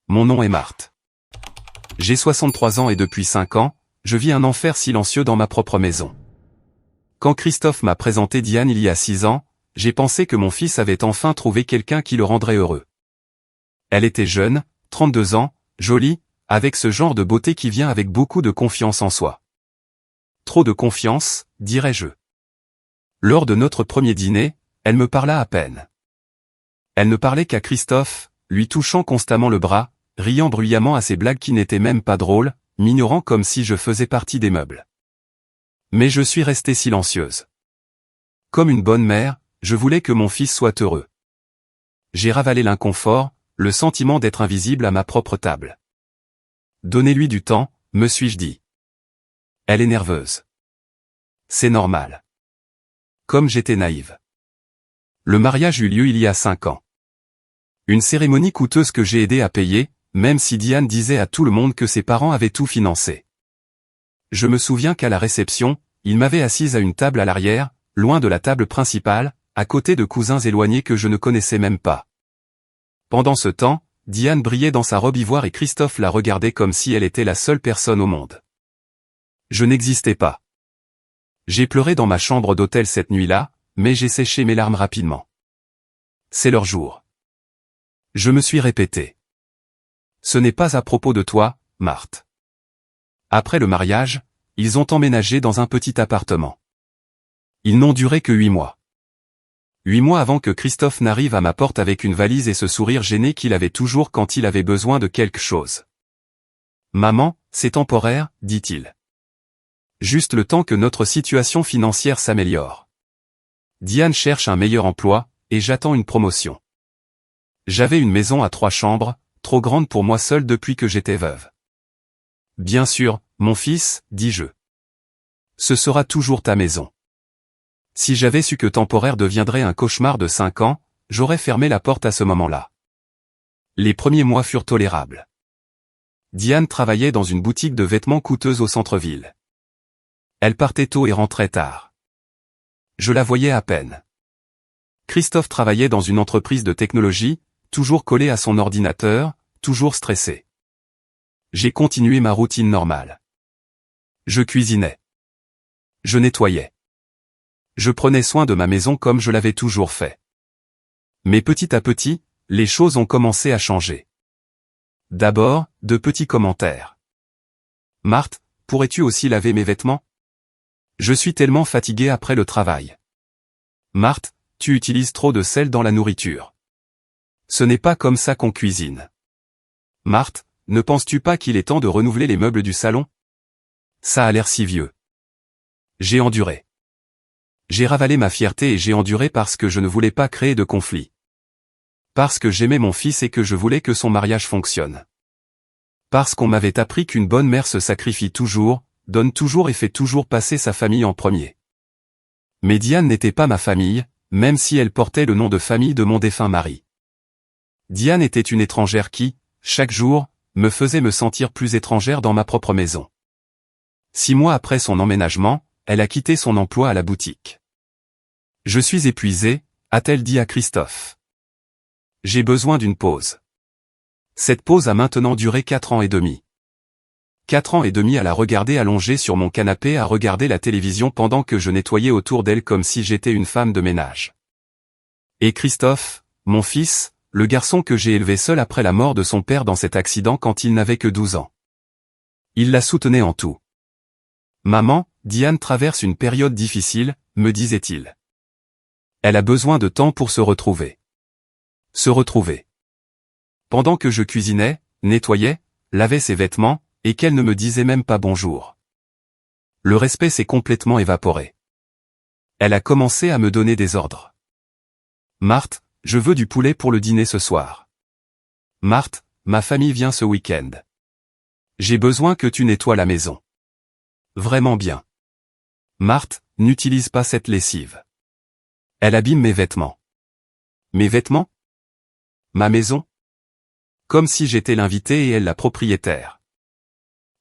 mon nom est Marthe. J'ai 63 ans et depuis 5 ans, je vis un enfer silencieux dans ma propre maison. Quand Christophe m'a présenté Diane il y a 6 ans, j'ai pensé que mon fils avait enfin trouvé quelqu'un qui le rendrait heureux. Elle était jeune, 32 ans, jolie, avec ce genre de beauté qui vient avec beaucoup de confiance en soi. Trop de confiance, dirais-je. Lors de notre premier dîner, elle me parla à peine. Elle ne parlait qu'à Christophe, lui touchant constamment le bras, riant bruyamment à ses blagues qui n'étaient même pas drôles, m'ignorant comme si je faisais partie des meubles. Mais je suis restée silencieuse. Comme une bonne mère, je voulais que mon fils soit heureux. J'ai ravalé l'inconfort, le sentiment d'être invisible à ma propre table. Donnez-lui du temps, me suis-je dit. Elle est nerveuse. C'est normal. Comme j'étais naïve. Le mariage eut lieu il y a 5 ans. Une cérémonie coûteuse que j'ai aidé à payer, même si Diane disait à tout le monde que ses parents avaient tout financé. Je me souviens qu'à la réception, il m'avait assise à une table à l'arrière, loin de la table principale, à côté de cousins éloignés que je ne connaissais même pas. Pendant ce temps, Diane brillait dans sa robe ivoire et Christophe la regardait comme si elle était la seule personne au monde. Je n'existais pas. J'ai pleuré dans ma chambre d'hôtel cette nuit-là, mais j'ai séché mes larmes rapidement. C'est leur jour. Je me suis répété. Ce n'est pas à propos de toi, Marthe. Après le mariage, ils ont emménagé dans un petit appartement. Ils n'ont duré que 8 mois. 8 mois avant que Christophe n'arrive à ma porte avec une valise et ce sourire gêné qu'il avait toujours quand il avait besoin de quelque chose. Maman, c'est temporaire, dit-il. Juste le temps que notre situation financière s'améliore. Diane cherche un meilleur emploi, et j'attends une promotion. J'avais une maison à 3 chambres, trop grande pour moi seule depuis que j'étais veuve. Bien sûr, mon fils, dis-je. Ce sera toujours ta maison. Si j'avais su que temporaire deviendrait un cauchemar de 5 ans, j'aurais fermé la porte à ce moment-là. Les premiers mois furent tolérables. Diane travaillait dans une boutique de vêtements coûteuse au centre-ville. Elle partait tôt et rentrait tard. Je la voyais à peine. Christophe travaillait dans une entreprise de technologie, toujours collé à son ordinateur, toujours stressé. J'ai continué ma routine normale. Je cuisinais. Je nettoyais. Je prenais soin de ma maison comme je l'avais toujours fait. Mais petit à petit, les choses ont commencé à changer. D'abord, de petits commentaires. Marthe, pourrais-tu aussi laver mes vêtements? Je suis tellement fatigué après le travail. Marthe, tu utilises trop de sel dans la nourriture. Ce n'est pas comme ça qu'on cuisine. Marthe, ne penses-tu pas qu'il est temps de renouveler les meubles du salon? Ça a l'air si vieux. J'ai enduré. J'ai ravalé ma fierté et j'ai enduré parce que je ne voulais pas créer de conflit. Parce que j'aimais mon fils et que je voulais que son mariage fonctionne. Parce qu'on m'avait appris qu'une bonne mère se sacrifie toujours, donne toujours et fait toujours passer sa famille en premier. Mais Diane n'était pas ma famille, même si elle portait le nom de famille de mon défunt mari. Diane était une étrangère qui, chaque jour, me faisait me sentir plus étrangère dans ma propre maison. 6 mois après son emménagement, elle a quitté son emploi à la boutique. Je suis épuisée, a-t-elle dit à Christophe. J'ai besoin d'une pause. Cette pause a maintenant duré 4 ans et demi. 4 ans et demi à la regarder allongée sur mon canapé à regarder la télévision pendant que je nettoyais autour d'elle comme si j'étais une femme de ménage. Et Christophe, mon fils, le garçon que j'ai élevé seul après la mort de son père dans cet accident quand il n'avait que 12 ans. Il la soutenait en tout. Maman, Diane traverse une période difficile, me disait-il. Elle a besoin de temps pour se retrouver. Se retrouver. Pendant que je cuisinais, nettoyais, lavais ses vêtements, et qu'elle ne me disait même pas bonjour. Le respect s'est complètement évaporé. Elle a commencé à me donner des ordres. Marthe, je veux du poulet pour le dîner ce soir. Marthe, ma famille vient ce week-end. J'ai besoin que tu nettoies la maison. Vraiment bien. Marthe, n'utilise pas cette lessive. Elle abîme mes vêtements. Mes vêtements? Ma maison? Comme si j'étais l'invité et elle la propriétaire.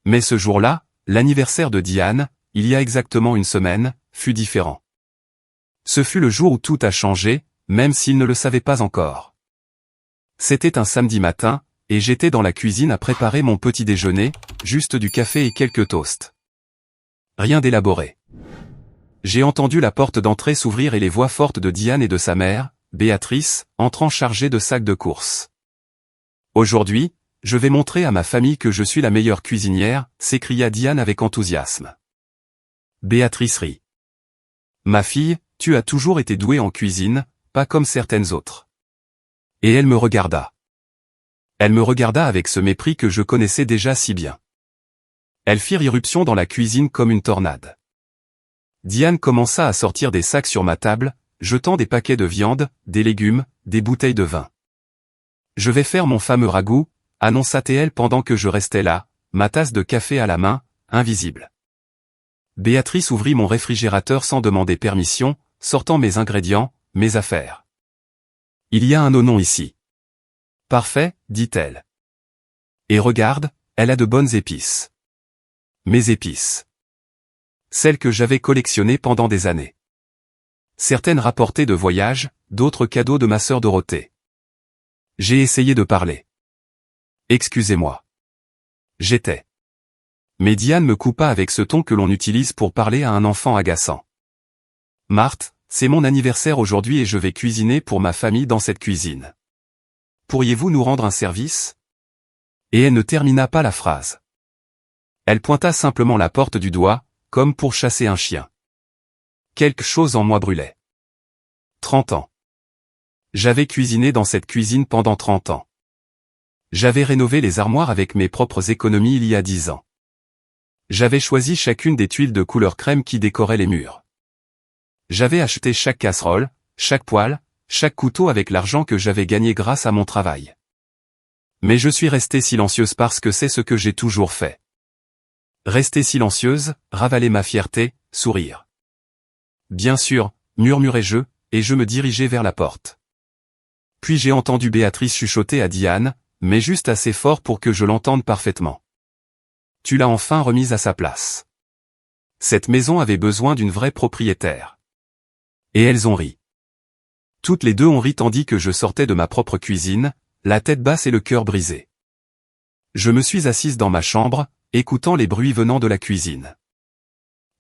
Mais ce jour-là, l'anniversaire de Diane, il y a exactement une semaine, fut différent. Ce fut le jour où tout a changé, même s'il ne le savait pas encore. C'était un samedi matin, et j'étais dans la cuisine à préparer mon petit déjeuner, juste du café et quelques toasts. Rien d'élaboré. J'ai entendu la porte d'entrée s'ouvrir et les voix fortes de Diane et de sa mère, Béatrice, entrant chargée de sacs de courses. Aujourd'hui, je vais montrer à ma famille que je suis la meilleure cuisinière, s'écria Diane avec enthousiasme. Béatrice rit. Ma fille, tu as toujours été douée en cuisine, pas comme certaines autres. Et elle me regarda. Elle me regarda avec ce mépris que je connaissais déjà si bien. Elles firent irruption dans la cuisine comme une tornade. Diane commença à sortir des sacs sur ma table, jetant des paquets de viande, des légumes, des bouteilles de vin. Je vais faire mon fameux ragoût, annonça-t-elle pendant que je restais là, ma tasse de café à la main, invisible. Béatrice ouvrit mon réfrigérateur sans demander permission, sortant mes ingrédients, mes affaires. Il y a un oignon ici. Parfait, dit-elle. Et regarde, elle a de bonnes épices. Mes épices. Celles que j'avais collectionnées pendant des années. Certaines rapportées de voyage, d'autres cadeaux de ma sœur Dorothée. J'ai essayé de parler. Excusez-moi. J'étais. Mais Diane me coupa avec ce ton que l'on utilise pour parler à un enfant agaçant. Marthe, c'est mon anniversaire aujourd'hui et je vais cuisiner pour ma famille dans cette cuisine. Pourriez-vous nous rendre un service? Et elle ne termina pas la phrase. Elle pointa simplement la porte du doigt, comme pour chasser un chien. Quelque chose en moi brûlait. 30 ans. J'avais cuisiné dans cette cuisine pendant 30 ans. J'avais rénové les armoires avec mes propres économies il y a 10 ans. J'avais choisi chacune des tuiles de couleur crème qui décoraient les murs. J'avais acheté chaque casserole, chaque poêle, chaque couteau avec l'argent que j'avais gagné grâce à mon travail. Mais je suis restée silencieuse parce que c'est ce que j'ai toujours fait. Rester silencieuse, ravaler ma fierté, sourire. Bien sûr, murmurai-je, et je me dirigeai vers la porte. Puis j'ai entendu Béatrice chuchoter à Diane, mais juste assez fort pour que je l'entende parfaitement. Tu l'as enfin remise à sa place. Cette maison avait besoin d'une vraie propriétaire. Et elles ont ri. Toutes les deux ont ri tandis que je sortais de ma propre cuisine, la tête basse et le cœur brisé. Je me suis assise dans ma chambre, écoutant les bruits venant de la cuisine.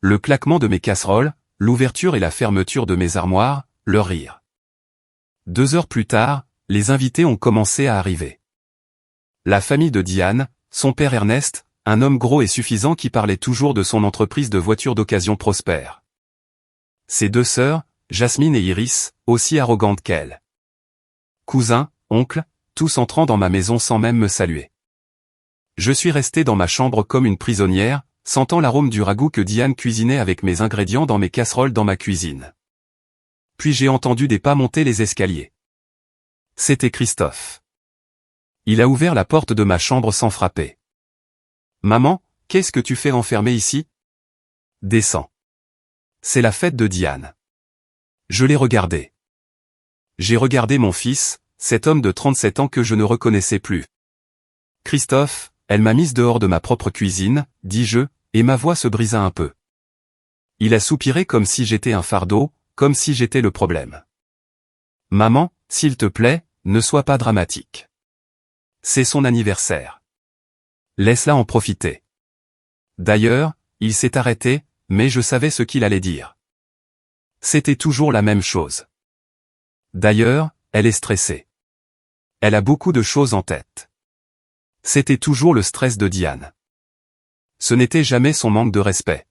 Le claquement de mes casseroles, l'ouverture et la fermeture de mes armoires, leur rire. 2 heures plus tard, les invités ont commencé à arriver. La famille de Diane, son père Ernest, un homme gros et suffisant qui parlait toujours de son entreprise de voitures d'occasion prospère. Ses 2 sœurs, Jasmine et Iris, aussi arrogantes qu'elle. Cousins, oncles, tous entrant dans ma maison sans même me saluer. Je suis resté dans ma chambre comme une prisonnière, sentant l'arôme du ragoût que Diane cuisinait avec mes ingrédients dans mes casseroles dans ma cuisine. Puis j'ai entendu des pas monter les escaliers. C'était Christophe. Il a ouvert la porte de ma chambre sans frapper. Maman, qu'est-ce que tu fais enfermé ici? Descends. C'est la fête de Diane. Je l'ai regardé. J'ai regardé mon fils, cet homme de 37 ans que je ne reconnaissais plus. Christophe, elle m'a mise dehors de ma propre cuisine, dis-je, et ma voix se brisa un peu. Il a soupiré comme si j'étais un fardeau, comme si j'étais le problème. Maman, s'il te plaît, ne sois pas dramatique. C'est son anniversaire. Laisse-la en profiter. D'ailleurs, il s'est arrêté, mais je savais ce qu'il allait dire. C'était toujours la même chose. D'ailleurs, elle est stressée. Elle a beaucoup de choses en tête. C'était toujours le stress de Diane. Ce n'était jamais son manque de respect.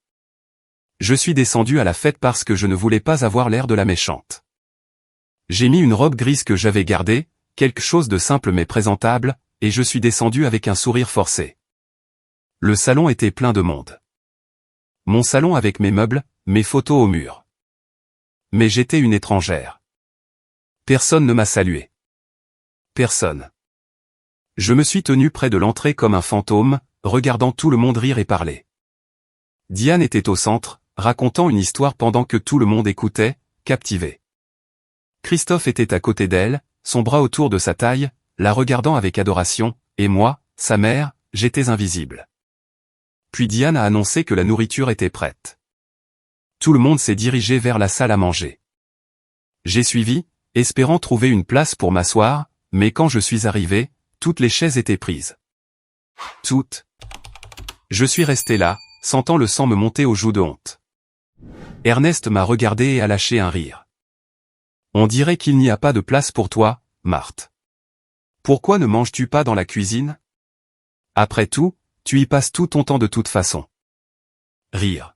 Je suis descendu à la fête parce que je ne voulais pas avoir l'air de la méchante. J'ai mis une robe grise que j'avais gardée, quelque chose de simple mais présentable, et je suis descendu avec un sourire forcé. Le salon était plein de monde. Mon salon avec mes meubles, mes photos au mur. Mais j'étais une étrangère. Personne ne m'a salué. Personne. Je me suis tenu près de l'entrée comme un fantôme, regardant tout le monde rire et parler. Diane était au centre, racontant une histoire pendant que tout le monde écoutait, captivé. Christophe était à côté d'elle, son bras autour de sa taille, la regardant avec adoration, et moi, sa mère, j'étais invisible. Puis Diane a annoncé que la nourriture était prête. Tout le monde s'est dirigé vers la salle à manger. J'ai suivi, espérant trouver une place pour m'asseoir, mais quand je suis arrivé, Toutes les chaises étaient prises. Toutes. Je suis resté là, sentant le sang me monter aux joues de honte. Ernest m'a regardé et a lâché un rire. On dirait qu'il n'y a pas de place pour toi, Marthe. Pourquoi ne manges-tu pas dans la cuisine? Après tout, tu y passes tout ton temps de toute façon. Rire.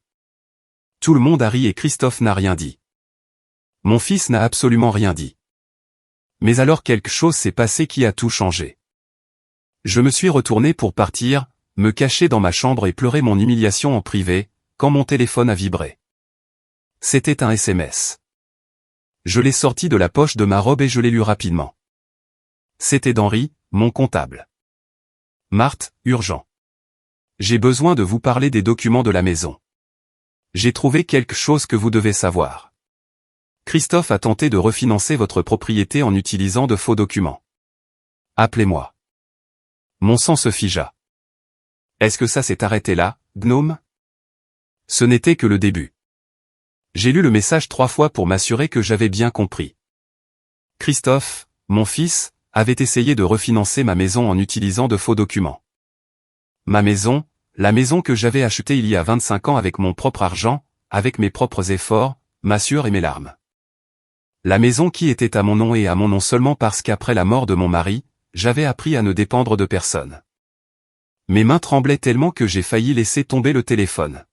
Tout le monde a ri et Christophe n'a rien dit. Mon fils n'a absolument rien dit. Mais alors quelque chose s'est passé qui a tout changé. Je me suis retourné pour partir, me cacher dans ma chambre et pleurer mon humiliation en privé, quand mon téléphone a vibré. C'était un SMS. Je l'ai sorti de la poche de ma robe et je l'ai lu rapidement. C'était d'Henri, mon comptable. Marthe, urgent. J'ai besoin de vous parler des documents de la maison. J'ai trouvé quelque chose que vous devez savoir. Christophe a tenté de refinancer votre propriété en utilisant de faux documents. Appelez-moi. Mon sang se figea. Est-ce que ça s'est arrêté là, Gnome? Ce n'était que le début. J'ai lu le message 3 fois pour m'assurer que j'avais bien compris. Christophe, mon fils, avait essayé de refinancer ma maison en utilisant de faux documents. Ma maison, la maison que j'avais achetée il y a 25 ans avec mon propre argent, avec mes propres efforts, ma sueur et mes larmes. La maison qui était à mon nom et à mon nom seulement parce qu'après la mort de mon mari, j'avais appris à ne dépendre de personne. Mes mains tremblaient tellement que j'ai failli laisser tomber le téléphone.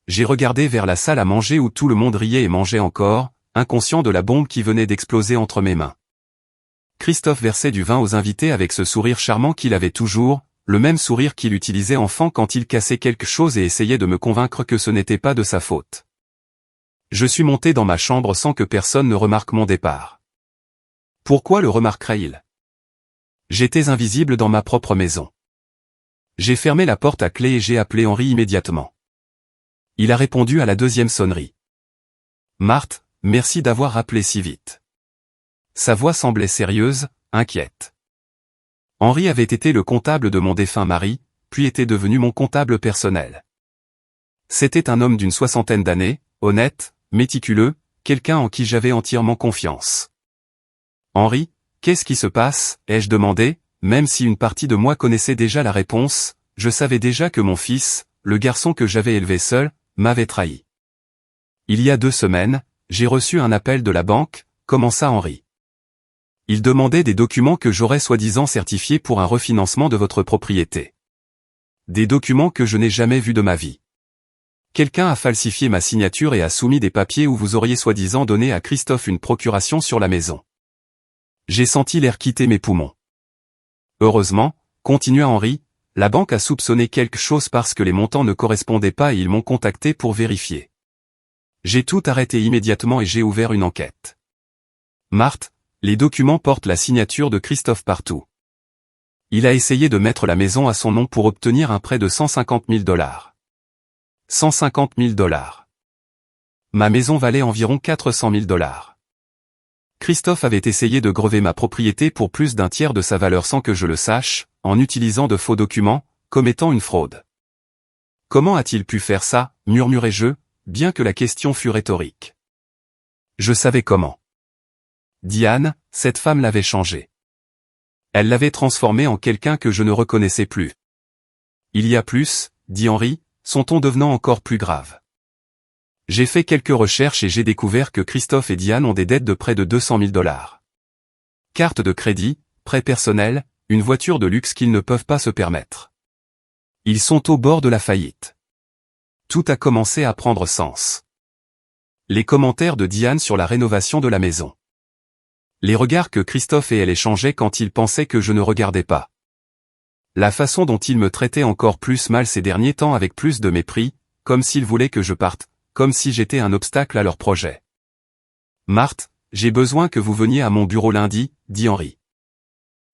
J'ai regardé vers la salle à manger où tout le monde riait et mangeait encore, inconscient de la bombe qui venait d'exploser entre mes mains. Christophe versait du vin aux invités avec ce sourire charmant qu'il avait toujours, le même sourire qu'il utilisait enfant quand il cassait quelque chose et essayait de me convaincre que ce n'était pas de sa faute. Je suis monté dans ma chambre sans que personne ne remarque mon départ. Pourquoi le remarquerait-il? J'étais invisible dans ma propre maison. J'ai fermé la porte à clé et j'ai appelé Henri immédiatement. Il a répondu à la deuxième sonnerie. Marthe, merci d'avoir rappelé si vite. Sa voix semblait sérieuse, inquiète. Henri avait été le comptable de mon défunt mari, puis était devenu mon comptable personnel. C'était un homme d'une 60aine d'années, honnête, méticuleux, quelqu'un en qui j'avais entièrement confiance. Henri, qu'est-ce qui se passe, ai-je demandé, même si une partie de moi connaissait déjà la réponse, je savais déjà que mon fils, le garçon que j'avais élevé seul, m'avait trahi. Il y a 2 semaines, j'ai reçu un appel de la banque, commença Henri. Il demandait des documents que j'aurais soi-disant certifiés pour un refinancement de votre propriété. Des documents que je n'ai jamais vus de ma vie. Quelqu'un a falsifié ma signature et a soumis des papiers où vous auriez soi-disant donné à Christophe une procuration sur la maison. J'ai senti l'air quitter mes poumons. Heureusement, continua Henri, la banque a soupçonné quelque chose parce que les montants ne correspondaient pas et ils m'ont contacté pour vérifier. J'ai tout arrêté immédiatement et j'ai ouvert une enquête. Marthe, les documents portent la signature de Christophe partout. Il a essayé de mettre la maison à son nom pour obtenir un prêt de $150 000. $150 000. Ma maison valait environ $400 000. Christophe avait essayé de grever ma propriété pour plus d'un tiers de sa valeur sans que je le sache, en utilisant de faux documents, commettant une fraude. Comment a-t-il pu faire ça, murmurai-je, bien que la question fût rhétorique. Je savais comment. Diane, cette femme l'avait changé. Elle l'avait transformé en quelqu'un que je ne reconnaissais plus. Il y a plus, dit Henri, son ton devenant encore plus grave. J'ai fait quelques recherches et j'ai découvert que Christophe et Diane ont des dettes de près de $200 000. Carte de crédit, prêt personnel, une voiture de luxe qu'ils ne peuvent pas se permettre. Ils sont au bord de la faillite. Tout a commencé à prendre sens. Les commentaires de Diane sur la rénovation de la maison. Les regards que Christophe et elle échangeaient quand ils pensaient que je ne regardais pas. La façon dont ils me traitaient encore plus mal ces derniers temps avec plus de mépris, comme s'ils voulaient que je parte, comme si j'étais un obstacle à leur projet. Marthe, j'ai besoin que vous veniez à mon bureau lundi, dit Henri.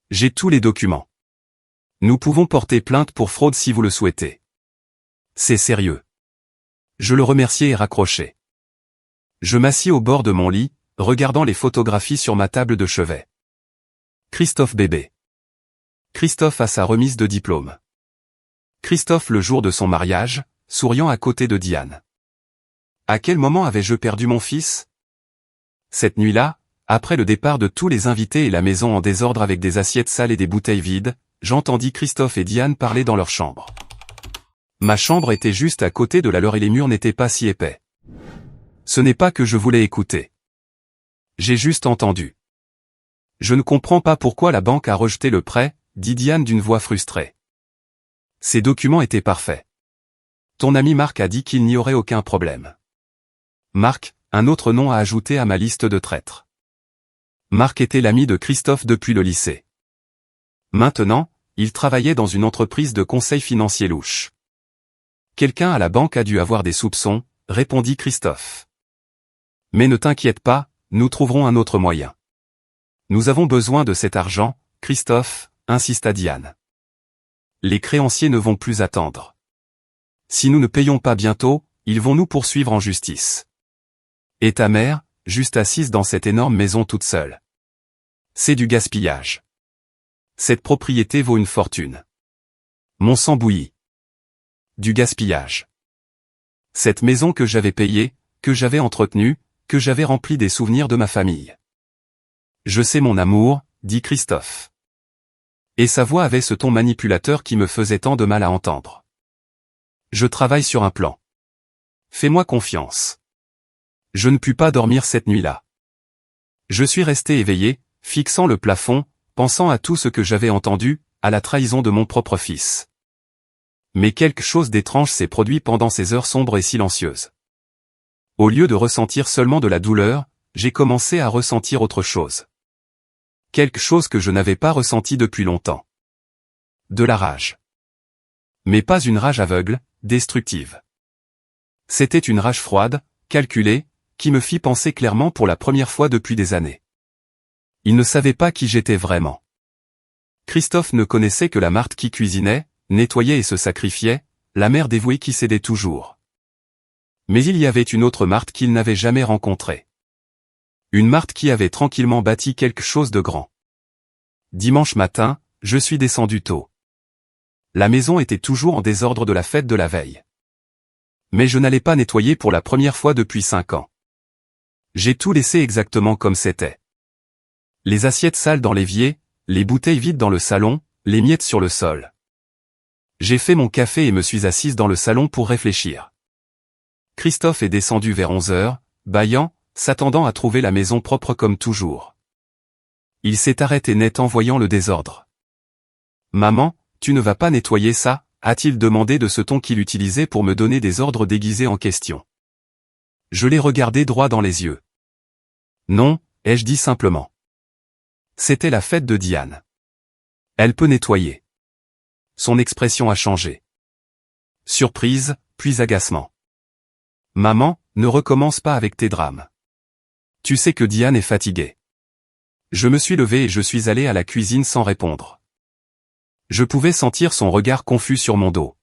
J'ai tous les documents. Nous pouvons porter plainte pour fraude si vous le souhaitez. C'est sérieux. Je le remerciai et raccrochai. Je m'assis au bord de mon lit, regardant les photographies sur ma table de chevet. Christophe bébé. Christophe a sa remise de diplôme. Christophe le jour de son mariage, souriant à côté de Diane. À quel moment avais-je perdu mon fils? Cette nuit-là, Après le départ de tous les invités et la maison en désordre avec des assiettes sales et des bouteilles vides, j'entendis Christophe et Diane parler dans leur chambre. Ma chambre était juste à côté de la leur et les murs n'étaient pas si épais. Ce n'est pas que je voulais écouter. J'ai juste entendu. Je ne comprends pas pourquoi la banque a rejeté le prêt, dit Diane d'une voix frustrée. Ces documents étaient parfaits. Ton ami Marc a dit qu'il n'y aurait aucun problème. Marc, un autre nom à ajouter à ma liste de traîtres. Marc était l'ami de Christophe depuis le lycée. Maintenant, il travaillait dans une entreprise de conseil financier louche. Quelqu'un à la banque a dû avoir des soupçons, répondit Christophe. Mais ne t'inquiète pas, nous trouverons un autre moyen. Nous avons besoin de cet argent, Christophe, insista Diane. Les créanciers ne vont plus attendre. Si nous ne payons pas bientôt, ils vont nous poursuivre en justice. Et ta mère, juste assise dans cette énorme maison toute seule. C'est du gaspillage. Cette propriété vaut une fortune. Mon sang bouillit. Du gaspillage. Cette maison que j'avais payée, que j'avais entretenue, que j'avais remplie des souvenirs de ma famille. Je sais mon amour, dit Christophe. Et sa voix avait ce ton manipulateur qui me faisait tant de mal à entendre. Je travaille sur un plan. Fais-moi confiance. Je ne pus pas dormir cette nuit-là. Je suis resté éveillé, fixant le plafond, pensant à tout ce que j'avais entendu, à la trahison de mon propre fils. Mais quelque chose d'étrange s'est produit pendant ces heures sombres et silencieuses. Au lieu de ressentir seulement de la douleur, j'ai commencé à ressentir autre chose. Quelque chose que je n'avais pas ressenti depuis longtemps. De la rage. Mais pas une rage aveugle, destructive. C'était une rage froide, calculée, qui me fit penser clairement pour la première fois depuis des années. Il ne savait pas qui j'étais vraiment. Christophe ne connaissait que la Marthe qui cuisinait, nettoyait et se sacrifiait, la mère dévouée qui s'aidait toujours. Mais il y avait une autre Marthe qu'il n'avait jamais rencontrée. Une Marthe qui avait tranquillement bâti quelque chose de grand. Dimanche matin, je suis descendu tôt. La maison était toujours en désordre de la fête de la veille. Mais je n'allais pas nettoyer pour la première fois depuis 5 ans. J'ai tout laissé exactement comme c'était. Les assiettes sales dans l'évier, les bouteilles vides dans le salon, les miettes sur le sol. J'ai fait mon café et me suis assise dans le salon pour réfléchir. Christophe est descendu vers 11 heures, bâillant, s'attendant à trouver la maison propre comme toujours. Il s'est arrêté net en voyant le désordre. « Maman, tu ne vas pas nettoyer ça ?» a-t-il demandé de ce ton qu'il utilisait pour me donner des ordres déguisés en question. Je l'ai regardé droit dans les yeux. « Non », ai-je dit simplement. C'était la fête de Diane. Elle peut nettoyer. Son expression a changé. Surprise, puis agacement. « Maman, ne recommence pas avec tes drames. Tu sais que Diane est fatiguée. » Je me suis levé et je suis allé à la cuisine sans répondre. Je pouvais sentir son regard confus sur mon dos.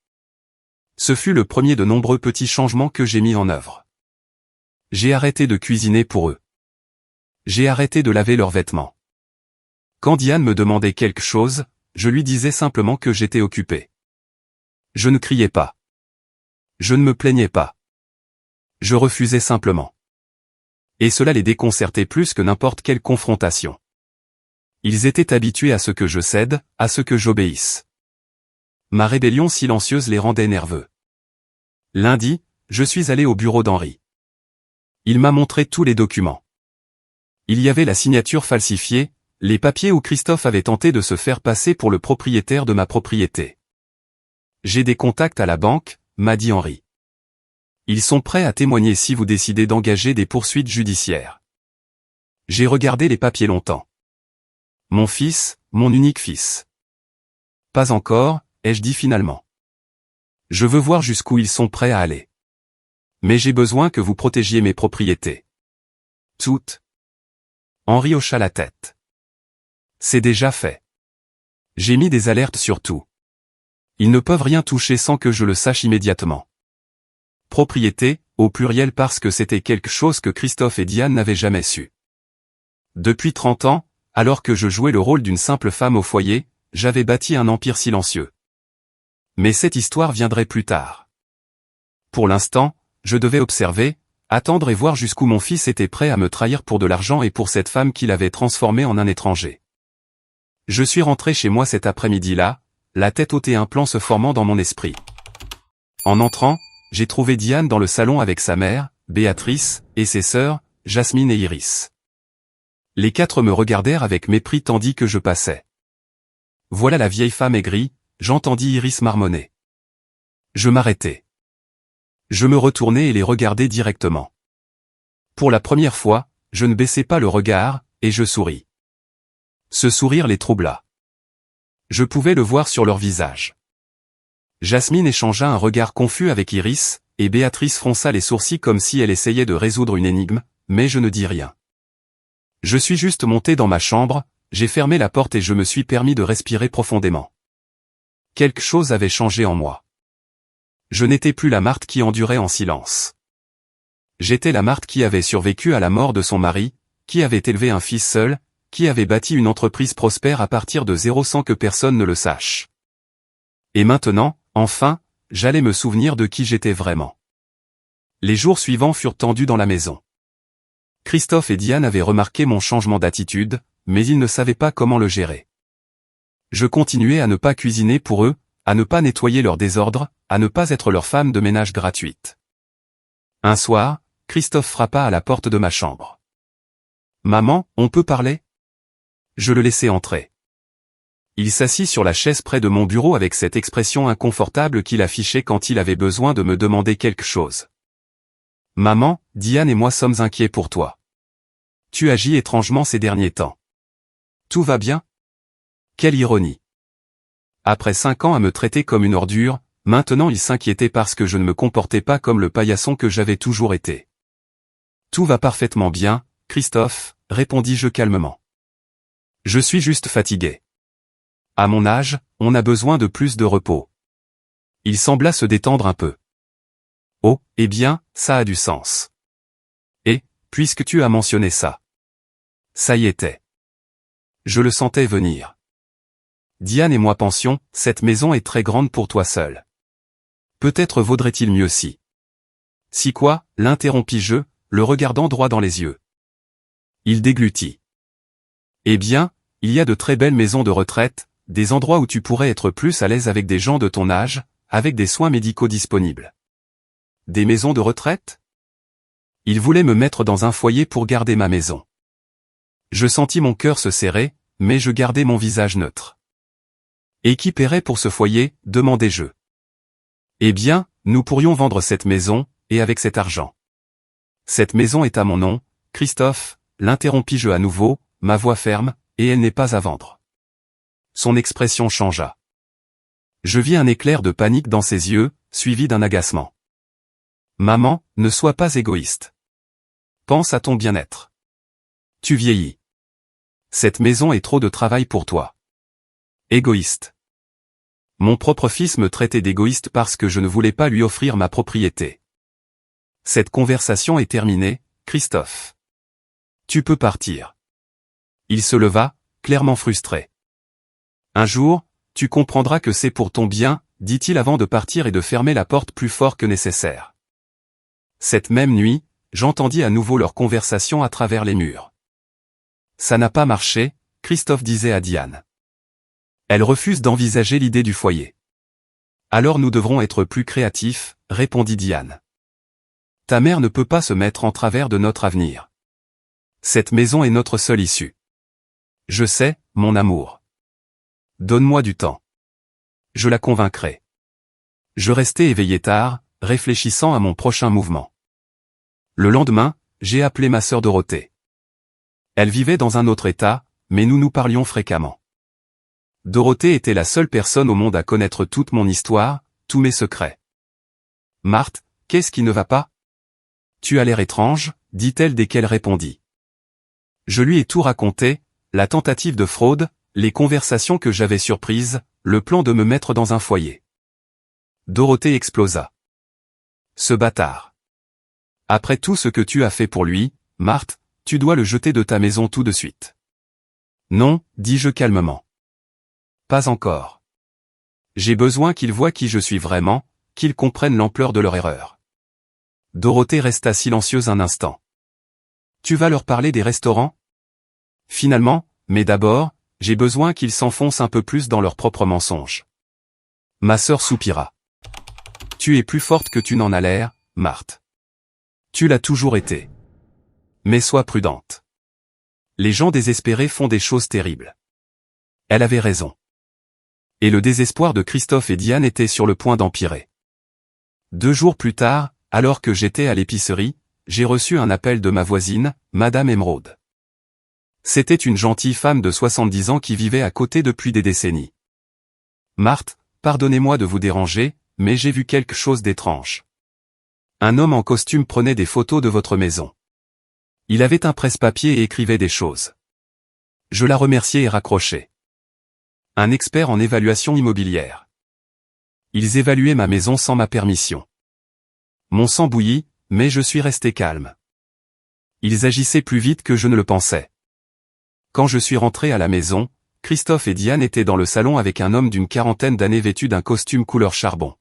Ce fut le premier de nombreux petits changements que j'ai mis en œuvre. J'ai arrêté de cuisiner pour eux. J'ai arrêté de laver leurs vêtements. Quand Diane me demandait quelque chose, je lui disais simplement que j'étais occupé. Je ne criais pas. Je ne me plaignais pas. Je refusais simplement. Et cela les déconcertait plus que n'importe quelle confrontation. Ils étaient habitués à ce que je cède, à ce que j'obéisse. Ma rébellion silencieuse les rendait nerveux. Lundi, je suis allé au bureau d'Henri. Il m'a montré tous les documents. Il y avait la signature falsifiée, les papiers où Christophe avait tenté de se faire passer pour le propriétaire de ma propriété. J'ai des contacts à la banque, m'a dit Henri. Ils sont prêts à témoigner si vous décidez d'engager des poursuites judiciaires. J'ai regardé les papiers longtemps. Mon fils, mon unique fils. Pas encore, ai-je dit finalement. Je veux voir jusqu'où ils sont prêts à aller. Mais j'ai besoin que vous protégiez mes propriétés. Toutes. Henri hocha la tête. C'est déjà fait. J'ai mis des alertes sur tout. Ils ne peuvent rien toucher sans que je le sache immédiatement. Propriété, au pluriel parce que c'était quelque chose que Christophe et Diane n'avaient jamais su. Depuis 30 ans, alors que je jouais le rôle d'une simple femme au foyer, j'avais bâti un empire silencieux. Mais cette histoire viendrait plus tard. Pour l'instant, je devais observer, Attendre et voir jusqu'où mon fils était prêt à me trahir pour de l'argent et pour cette femme qu'il avait transformée en un étranger. Je suis rentré chez moi cet après-midi-là, la tête haute et un plan se formant dans mon esprit. En entrant, j'ai trouvé Diane dans le salon avec sa mère, Béatrice, et ses sœurs, Jasmine et Iris. Les quatre me regardèrent avec mépris tandis que je passais. Voilà la vieille femme aigrie, j'entendis Iris marmonner. Je m'arrêtai. Je me retournai et les regardai directement. Pour la première fois, je ne baissai pas le regard, et je souris. Ce sourire les troubla. Je pouvais le voir sur leur visage. Jasmine échangea un regard confus avec Iris, et Béatrice fronça les sourcils comme si elle essayait de résoudre une énigme, mais je ne dis rien. Je suis juste monté dans ma chambre, j'ai fermé la porte et je me suis permis de respirer profondément. Quelque chose avait changé en moi. Je n'étais plus la Marthe qui endurait en silence. J'étais la Marthe qui avait survécu à la mort de son mari, qui avait élevé un fils seul, qui avait bâti une entreprise prospère à partir de zéro sans que personne ne le sache. Et maintenant, enfin, j'allais me souvenir de qui j'étais vraiment. Les jours suivants furent tendus dans la maison. Christophe et Diane avaient remarqué mon changement d'attitude, mais ils ne savaient pas comment le gérer. Je continuais à ne pas cuisiner pour eux, à ne pas nettoyer leur désordre, à ne pas être leur femme de ménage gratuite. Un soir, Christophe frappa à la porte de ma chambre. « Maman, on peut parler ?» Je le laissai entrer. Il s'assit sur la chaise près de mon bureau avec cette expression inconfortable qu'il affichait quand il avait besoin de me demander quelque chose. « Maman, Diane et moi sommes inquiets pour toi. Tu agis étrangement ces derniers temps. Tout va bien ? Quelle ironie. Après 5 ans à me traiter comme une ordure, maintenant il s'inquiétait parce que je ne me comportais pas comme le paillasson que j'avais toujours été. Tout va parfaitement bien, Christophe, répondis-je calmement. Je suis juste fatigué. À mon âge, on a besoin de plus de repos. Il sembla se détendre un peu. Oh, eh bien, ça a du sens. Et, puisque tu as mentionné ça. Ça y était. Je le sentais venir. Diane et moi pensions, cette maison est très grande pour toi seul. Peut-être vaudrait-il mieux si. Si quoi, l'interrompis-je, le regardant droit dans les yeux. Il déglutit. Eh bien, il y a de très belles maisons de retraite, des endroits où tu pourrais être plus à l'aise avec des gens de ton âge, avec des soins médicaux disponibles. Des maisons de retraite ? Il voulait me mettre dans un foyer pour garder ma maison. Je sentis mon cœur se serrer, mais je gardai mon visage neutre. Et qui paierait pour ce foyer, demandai-je. Eh bien, nous pourrions vendre cette maison, et avec cet argent. Cette maison est à mon nom, Christophe, l'interrompis-je à nouveau, ma voix ferme, et elle n'est pas à vendre. Son expression changea. Je vis un éclair de panique dans ses yeux, suivi d'un agacement. Maman, ne sois pas égoïste. Pense à ton bien-être. Tu vieillis. Cette maison est trop de travail pour toi. Égoïste. Mon propre fils me traitait d'égoïste parce que je ne voulais pas lui offrir ma propriété. Cette conversation est terminée, Christophe. Tu peux partir. Il se leva, clairement frustré. Un jour, tu comprendras que c'est pour ton bien, dit-il avant de partir et de fermer la porte plus fort que nécessaire. Cette même nuit, j'entendis à nouveau leur conversation à travers les murs. Ça n'a pas marché, Christophe disait à Diane. Elle refuse d'envisager l'idée du foyer. Alors nous devrons être plus créatifs, répondit Diane. Ta mère ne peut pas se mettre en travers de notre avenir. Cette maison est notre seule issue. Je sais, mon amour. Donne-moi du temps. Je la convaincrai. Je restai éveillé tard, réfléchissant à mon prochain mouvement. Le lendemain, j'ai appelé ma sœur Dorothée. Elle vivait dans un autre état, mais nous nous parlions fréquemment. Dorothée était la seule personne au monde à connaître toute mon histoire, tous mes secrets. Marthe, qu'est-ce qui ne va pas ? Tu as l'air étrange, dit-elle dès qu'elle répondit. Je lui ai tout raconté, la tentative de fraude, les conversations que j'avais surprises, le plan de me mettre dans un foyer. Dorothée explosa. Ce bâtard. Après tout ce que tu as fait pour lui, Marthe, tu dois le jeter de ta maison tout de suite. Non, dis-je calmement. Pas encore. J'ai besoin qu'il voie qui je suis vraiment, qu'il comprenne l'ampleur de leur erreur. Dorothée resta silencieuse un instant. Tu vas leur parler des restaurants? Finalement, mais d'abord, j'ai besoin qu'ils s'enfoncent un peu plus dans leurs propres mensonges. Ma sœur soupira. Tu es plus forte que tu n'en as l'air, Marthe. Tu l'as toujours été. Mais sois prudente. Les gens désespérés font des choses terribles. Elle avait raison. Et le désespoir de Christophe et Diane était sur le point d'empirer. 2 jours plus tard, alors que j'étais à l'épicerie, j'ai reçu un appel de ma voisine, Madame Émeraude. C'était une gentille femme de 70 ans qui vivait à côté depuis des décennies. Marthe, pardonnez-moi de vous déranger, mais j'ai vu quelque chose d'étrange. Un homme en costume prenait des photos de votre maison. Il avait un presse-papier et écrivait des choses. Je la remerciai et raccrochai. Un expert en évaluation immobilière. Ils évaluaient ma maison sans ma permission. Mon sang bouillit, mais je suis resté calme. Ils agissaient plus vite que je ne le pensais. Quand je suis rentré à la maison, Christophe et Diane étaient dans le salon avec un homme d'une quarantaine d'années vêtu d'un costume couleur charbon.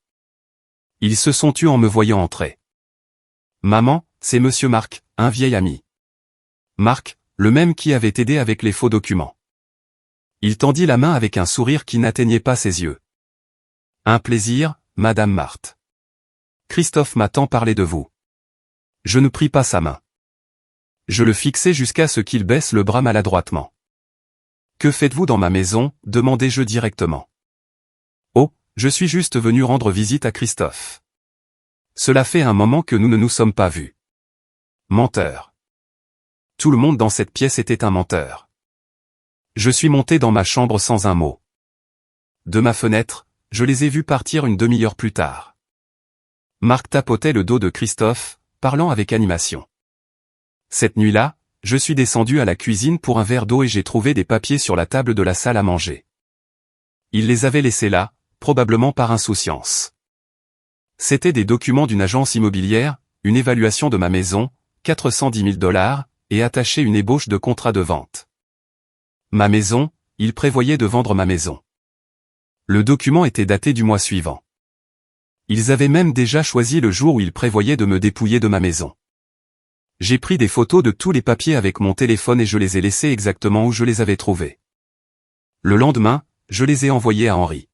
Ils se sont tus en me voyant entrer. Maman, c'est Monsieur Marc, un vieil ami. Marc, le même qui avait aidé avec les faux documents. Il tendit la main avec un sourire qui n'atteignait pas ses yeux. Un plaisir, Madame Marthe. Christophe m'a tant parlé de vous. Je ne pris pas sa main. Je le fixai jusqu'à ce qu'il baisse le bras maladroitement. Que faites-vous dans ma maison, demandai-je directement. Oh, je suis juste venu rendre visite à Christophe. Cela fait un moment que nous ne nous sommes pas vus. Menteur. Tout le monde dans cette pièce était un menteur. Je suis monté dans ma chambre sans un mot. De ma fenêtre, je les ai vus partir une demi-heure plus tard. Marc tapotait le dos de Christophe, parlant avec animation. Cette nuit-là, je suis descendu à la cuisine pour un verre d'eau et j'ai trouvé des papiers sur la table de la salle à manger. Il les avait laissés là, probablement par insouciance. C'étaient des documents d'une agence immobilière, une évaluation de ma maison, 410 000 $, et attaché une ébauche de contrat de vente. Ma maison, il prévoyait de vendre ma maison. Le document était daté du mois suivant. Ils avaient même déjà choisi le jour où ils prévoyaient de me dépouiller de ma maison. J'ai pris des photos de tous les papiers avec mon téléphone et je les ai laissés exactement où je les avais trouvés. Le lendemain, je les ai envoyés à Henri.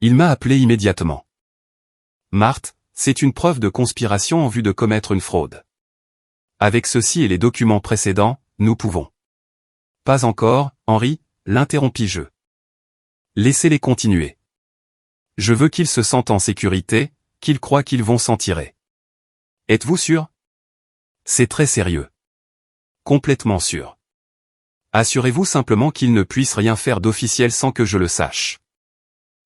Il m'a appelé immédiatement. Marthe, c'est une preuve de conspiration en vue de commettre une fraude. Avec ceci et les documents précédents, nous pouvons. Pas encore, Henri, l'interrompis-je. Laissez-les continuer. Je veux qu'ils se sentent en sécurité, qu'ils croient qu'ils vont s'en tirer. Êtes-vous sûr? C'est très sérieux. Complètement sûr. Assurez-vous simplement qu'ils ne puissent rien faire d'officiel sans que je le sache.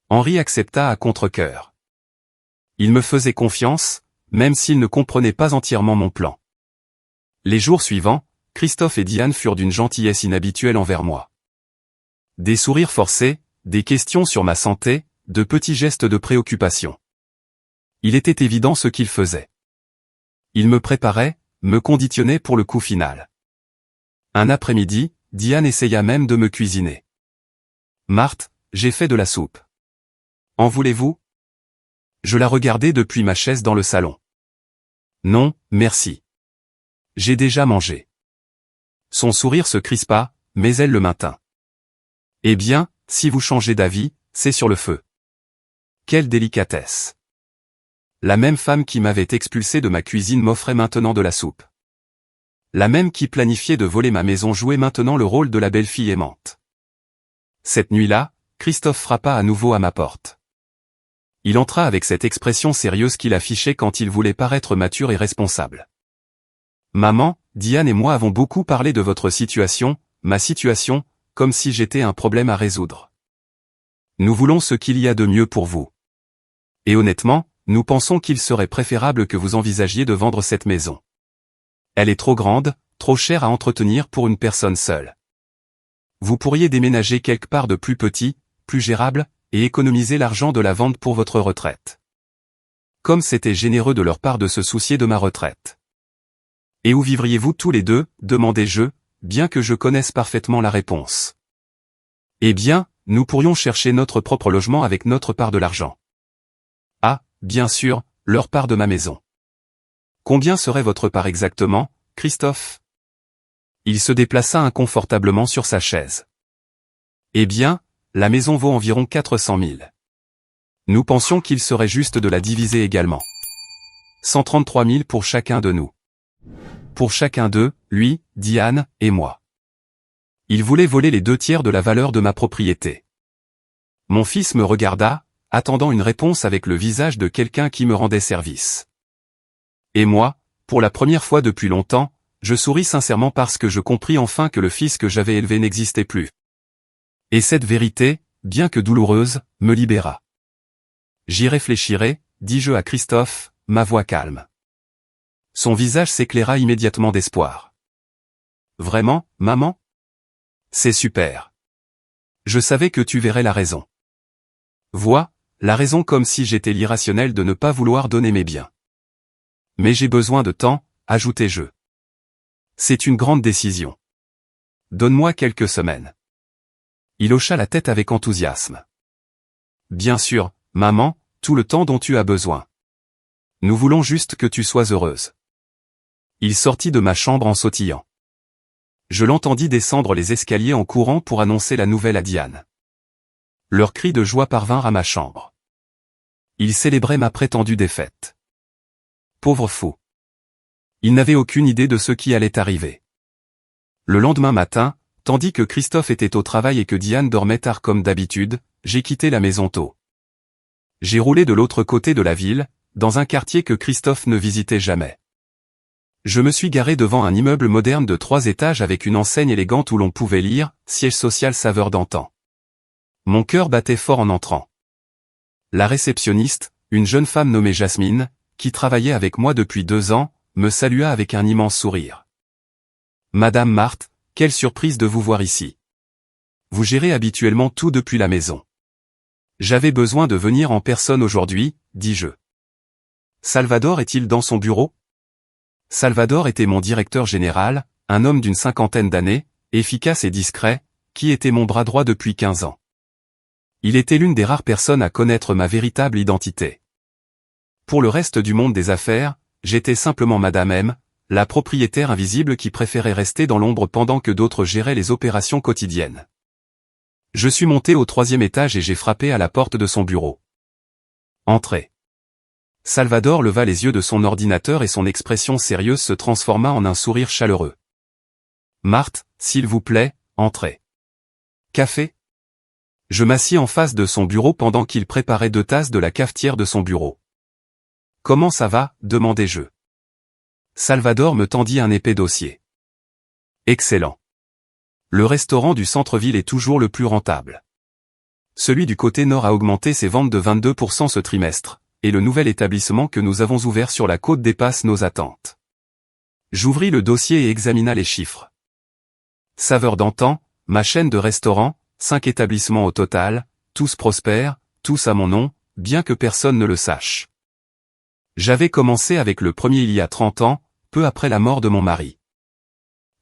Henri accepta à contre-cœur. Il me faisait confiance, même s'il ne comprenait pas entièrement mon plan. Les jours suivants, Christophe et Diane furent d'une gentillesse inhabituelle envers moi. Des sourires forcés, des questions sur ma santé, de petits gestes de préoccupation. Il était évident ce qu'ils faisaient. Ils me préparaient, me conditionnaient pour le coup final. Un après-midi, Diane essaya même de me cuisiner. Marthe, j'ai fait de la soupe. En voulez-vous? Je la regardais depuis ma chaise dans le salon. Non, merci. J'ai déjà mangé. Son sourire se crispa, mais elle le maintint. Eh bien, si vous changez d'avis, c'est sur le feu. Quelle délicatesse. La même femme qui m'avait expulsé de ma cuisine m'offrait maintenant de la soupe. La même qui planifiait de voler ma maison jouait maintenant le rôle de la belle-fille aimante. Cette nuit-là, Christophe frappa à nouveau à ma porte. Il entra avec cette expression sérieuse qu'il affichait quand il voulait paraître mature et responsable. Maman, Diane et moi avons beaucoup parlé de votre situation, ma situation, comme si j'étais un problème à résoudre. Nous voulons ce qu'il y a de mieux pour vous. Et honnêtement, nous pensons qu'il serait préférable que vous envisagiez de vendre cette maison. Elle est trop grande, trop chère à entretenir pour une personne seule. Vous pourriez déménager quelque part de plus petit, plus gérable, et économiser l'argent de la vente pour votre retraite. Comme c'était généreux de leur part de se soucier de ma retraite. Et où vivriez-vous tous les deux, demandai-je, bien que je connaisse parfaitement la réponse. Eh bien, nous pourrions chercher notre propre logement avec notre part de l'argent. Ah, bien sûr, leur part de ma maison. Combien serait votre part exactement, Christophe? Il se déplaça inconfortablement sur sa chaise. Eh bien, la maison vaut environ 400 000. Nous pensions qu'il serait juste de la diviser également. 133 000 pour chacun de nous. Pour chacun d'eux, lui, Diane, et moi. Il voulait voler les 2/3 de la valeur de ma propriété. Mon fils me regarda, attendant une réponse avec le visage de quelqu'un qui me rendait service. Et moi, pour la première fois depuis longtemps, je souris sincèrement parce que je compris enfin que le fils que j'avais élevé n'existait plus. Et cette vérité, bien que douloureuse, me libéra. J'y réfléchirai, dis-je à Christophe, ma voix calme. Son visage s'éclaira immédiatement d'espoir. Vraiment, maman? C'est super. Je savais que tu verrais la raison. Vois, la raison comme si j'étais l'irrationnel de ne pas vouloir donner mes biens. Mais j'ai besoin de temps, ajoutai-je. C'est une grande décision. Donne-moi quelques semaines. Il hocha la tête avec enthousiasme. Bien sûr, maman, tout le temps dont tu as besoin. Nous voulons juste que tu sois heureuse. Il sortit de ma chambre en sautillant. Je l'entendis descendre les escaliers en courant pour annoncer la nouvelle à Diane. Leurs cris de joie parvinrent à ma chambre. Ils célébraient ma prétendue défaite. Pauvre fou. Il n'avait aucune idée de ce qui allait arriver. Le lendemain matin, tandis que Christophe était au travail et que Diane dormait tard comme d'habitude, j'ai quitté la maison tôt. J'ai roulé de l'autre côté de la ville, dans un quartier que Christophe ne visitait jamais. Je me suis garé devant un immeuble moderne de 3 étages avec une enseigne élégante où l'on pouvait lire « Siège social saveur d'antan ». Mon cœur battait fort en entrant. La réceptionniste, une jeune femme nommée Jasmine, qui travaillait avec moi depuis 2 ans, me salua avec un immense sourire. « Madame Marthe, quelle surprise de vous voir ici. Vous gérez habituellement tout depuis la maison. » J'avais besoin de venir en personne aujourd'hui, dis-je. Salvador est-il dans son bureau? Salvador était mon directeur général, un homme d'une 50aine d'années, efficace et discret, qui était mon bras droit depuis 15 ans. Il était l'une des rares personnes à connaître ma véritable identité. Pour le reste du monde des affaires, j'étais simplement Madame M, la propriétaire invisible qui préférait rester dans l'ombre pendant que d'autres géraient les opérations quotidiennes. Je suis monté au 3e étage et j'ai frappé à la porte de son bureau. Entrez. Salvador leva les yeux de son ordinateur et son expression sérieuse se transforma en un sourire chaleureux. Marthe, s'il vous plaît, entrez. Café? Je m'assis en face de son bureau pendant qu'il préparait 2 tasses de la cafetière de son bureau. Comment ça va? Demandai-je. Salvador me tendit un épais dossier. Excellent. Le restaurant du centre-ville est toujours le plus rentable. Celui du côté nord a augmenté ses ventes de 22% ce trimestre, et le nouvel établissement que nous avons ouvert sur la côte dépasse nos attentes. J'ouvris le dossier et examina les chiffres. Saveur d'antan, ma chaîne de restaurants, 5 établissements au total, tous prospères, tous à mon nom, bien que personne ne le sache. J'avais commencé avec le premier il y a 30 ans, peu après la mort de mon mari.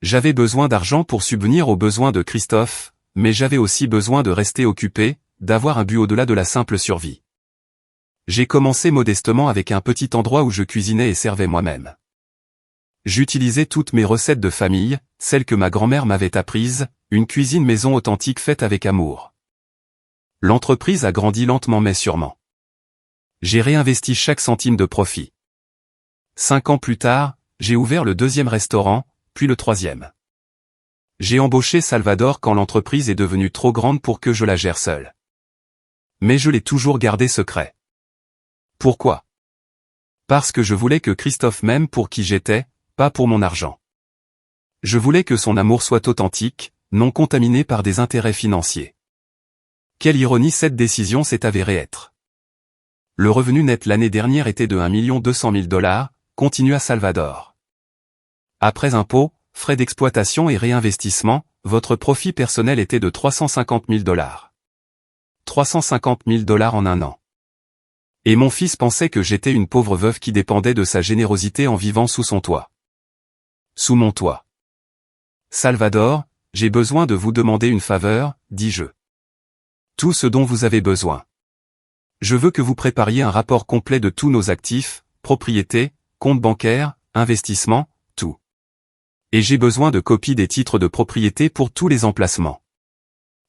J'avais besoin d'argent pour subvenir aux besoins de Christophe, mais j'avais aussi besoin de rester occupé, d'avoir un but au-delà de la simple survie. J'ai commencé modestement avec un petit endroit où je cuisinais et servais moi-même. J'utilisais toutes mes recettes de famille, celles que ma grand-mère m'avait apprises, une cuisine maison authentique faite avec amour. L'entreprise a grandi lentement mais sûrement. J'ai réinvesti chaque centime de profit. 5 ans plus tard, j'ai ouvert le 2e restaurant, puis le 3e. J'ai embauché Salvador quand l'entreprise est devenue trop grande pour que je la gère seul. Mais je l'ai toujours gardé secret. Pourquoi? Parce que je voulais que Christophe m'aime pour qui j'étais, pas pour mon argent. Je voulais que son amour soit authentique, non contaminé par des intérêts financiers. Quelle ironie cette décision s'est avérée être. Le revenu net l'année dernière était de 1 200 000 $, continua Salvador. Après impôts, frais d'exploitation et réinvestissement, votre profit personnel était de 350 000 $. 350 000 $ en un an. Et mon fils pensait que j'étais une pauvre veuve qui dépendait de sa générosité en vivant sous son toit. Sous mon toit. Salvador, j'ai besoin de vous demander une faveur, dis-je. Tout ce dont vous avez besoin. Je veux que vous prépariez un rapport complet de tous nos actifs, propriétés, comptes bancaires, investissement, tout. Et j'ai besoin de copies des titres de propriété pour tous les emplacements.